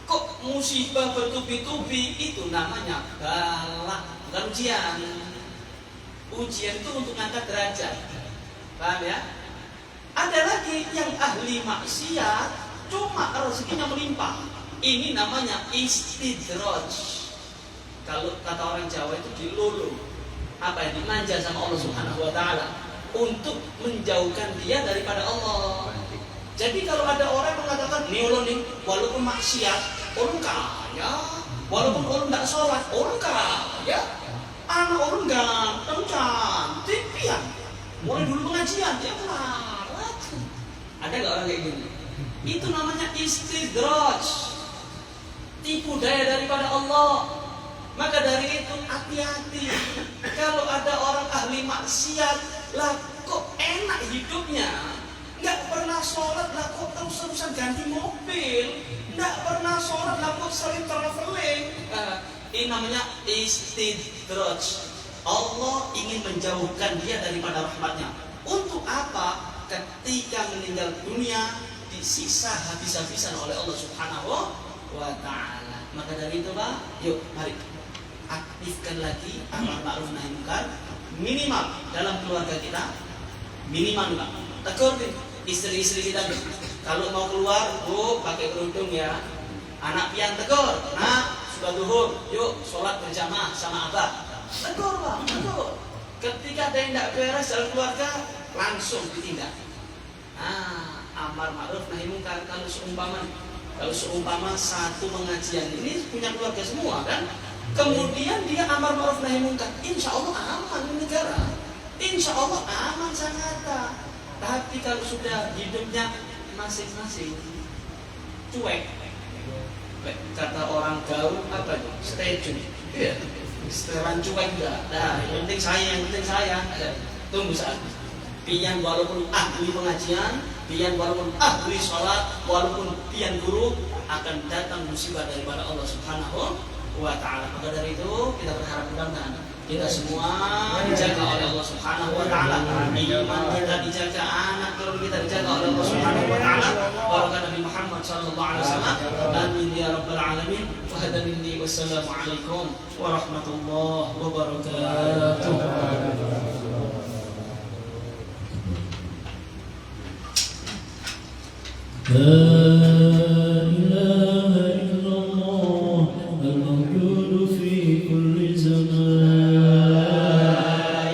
kok musibah bertubi-tubi, itu namanya bala, bukan ujian. Ujian itu untuk ngangkat derajat, paham ya? Ada lagi yang ahli maksiat, cuma rezekinya melimpah, ini namanya istidraj. Kalau kata orang Jawa itu dilulu, apa yang dimanja sama Allah Subhanahu wa Ta'ala untuk menjauhkan dia daripada Allah. Jadi kalau ada orang mengatakan, nih ulun nih, walaupun maksiat, ulun kaya, walaupun ulun tidak sholat, ulun kaya, anak ulun ganteng, cantik, pian, mulai dulu pengajian, dia melarat. Ada nggak orang kayak gini? Itu namanya istidraj, tipu daya daripada Allah. Maka dari itu hati-hati. Kalau ada orang ahli maksiat, lah kok enak hidupnya, nggak pernah sholat, lah kok terus-terusan ganti mobil, nggak pernah sholat, lah kok sering traveling. Ini namanya istidraj. Allah ingin menjauhkan dia daripada rahmatnya. Untuk apa? Ketika meninggal dunia disiksa habis-habisan oleh Allah Subhanahu wa Ta'ala. Maka dari itu Pak, yuk mari aktifkan lagi amar ma'ruf nahi munkar, minimal dalam keluarga kita, minimal Pak. Tegur istri-istri kita nih, kalau mau keluar, Bu, pakai kerudung ya. Anak pian tegur, nah sudah duhur, yuk sholat berjamaah sama abah. Tegur Pak, tegur. Ketika ada yang tidak beres dalam keluarga, langsung ditindak. Nah, amar ma'ruf nahi munkar. Kalau seumpama satu pengajian ini punya keluarga semua kan, kemudian dia amar ma'ruf nahi munkar, insya Allah aman negara, insya Allah aman sangat. Tapi kalau sudah hidupnya masing-masing cuek, kata orang gaul apa itu, stay ya, setelan cuek enggak. Nah, yang penting saya, tunggu saat pian walaupun ahli pengajian, pian walaupun ahli sholat, walaupun pian guru, akan datang musibah daripada Allah Subhanahu wa Ta'ala. Maka dari itu kita berharap mudah-mudahan kita semua dijaga oleh Allah Subhanahu wa Ta'ala, iman kita dijaga, anak turun kita dijaga oleh Allah Subhanahu wa Ta'ala. Barakah Nabi Muhammad sallallahu alaihi wasallam. Amin ya rabbal alamin. Wa hadza minni, wassalamu alaikum warahmatullahi wabarakatuh. لا إله إلا الله الموجود في كل زمان. لا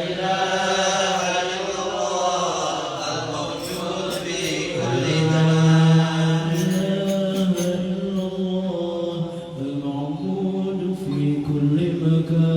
إله إلا الله الموجود في كل زمان. لا إله إلا الله المعبود في كل مكان.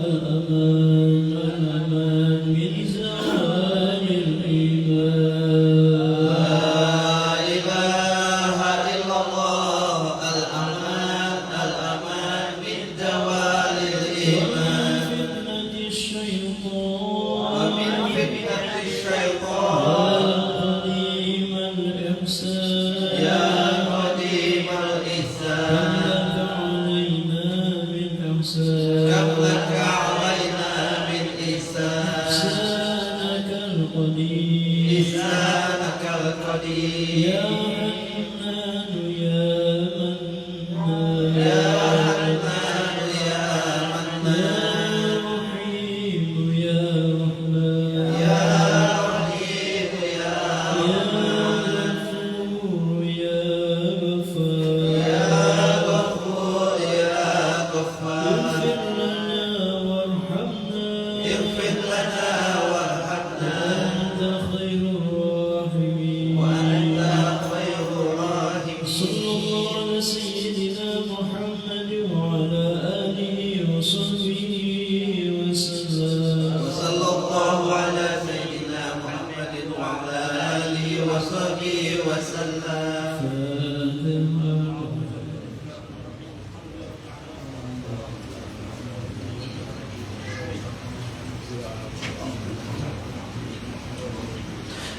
الأمان من إزاء القدير لسانك القدير يا حنان يا منان يا حنان يا منان رحيم يا رحمن يا رحيم يا غفور يا غفار يا غفور يا غفار اغفر لنا وارحمنا اغفر لنا وارحمنا أنت خير الراحمين وأنت خير الراحمين صلى الله على سيدنا محمد وعلى آله وصحبه وسلم وصلى الله على سيدنا محمد وعلى آله وصحبه وسلم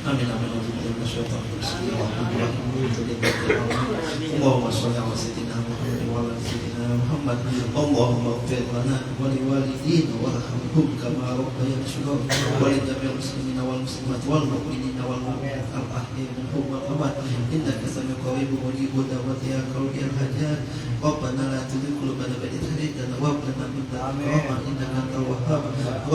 آمين آمين اللهم صل على سيدنا محمد وعلى سيدنا محمد اللهم اغفر لنا ولوالدينا وارحمهم كما ربيانا صغارا ولجميع المسلمين والمسلمات والمؤمنين والمؤمنات الأحياء منهم والأموات إنك سميع قريب مجيب دعوات يا قوي الحاجات ربنا لا تزغ قلوبنا بعد إذ هديتنا وهب لنا من لدنك رحمة إنك أنت الوهاب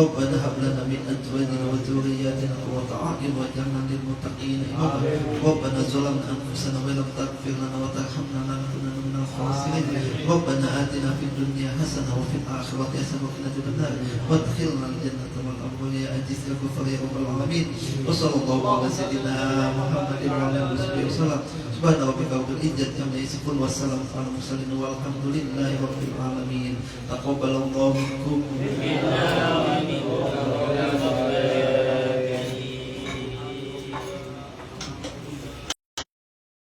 ربنا هب لنا من أزواجنا وذرياتنا قرة أعين واجعلنا للمتقين إماما ربنا ظلمنا أنفسنا وإن لم تغفر لنا وترحمنا لنكونن من الخاسرين ربنا آتنا في الدنيا حسنة وفي الآخرة حسنة وقنا عذاب النار وادخلنا الجنة مع الأبرار يا عزيز يا غفار يا رب العالمين وصلى الله على سيدنا محمد وعلى آله وصحبه وسلم سبحان ربك رب العزة عما يصفون والسلام على المرسلين والحمد لله رب العالمين تقبل الله منكم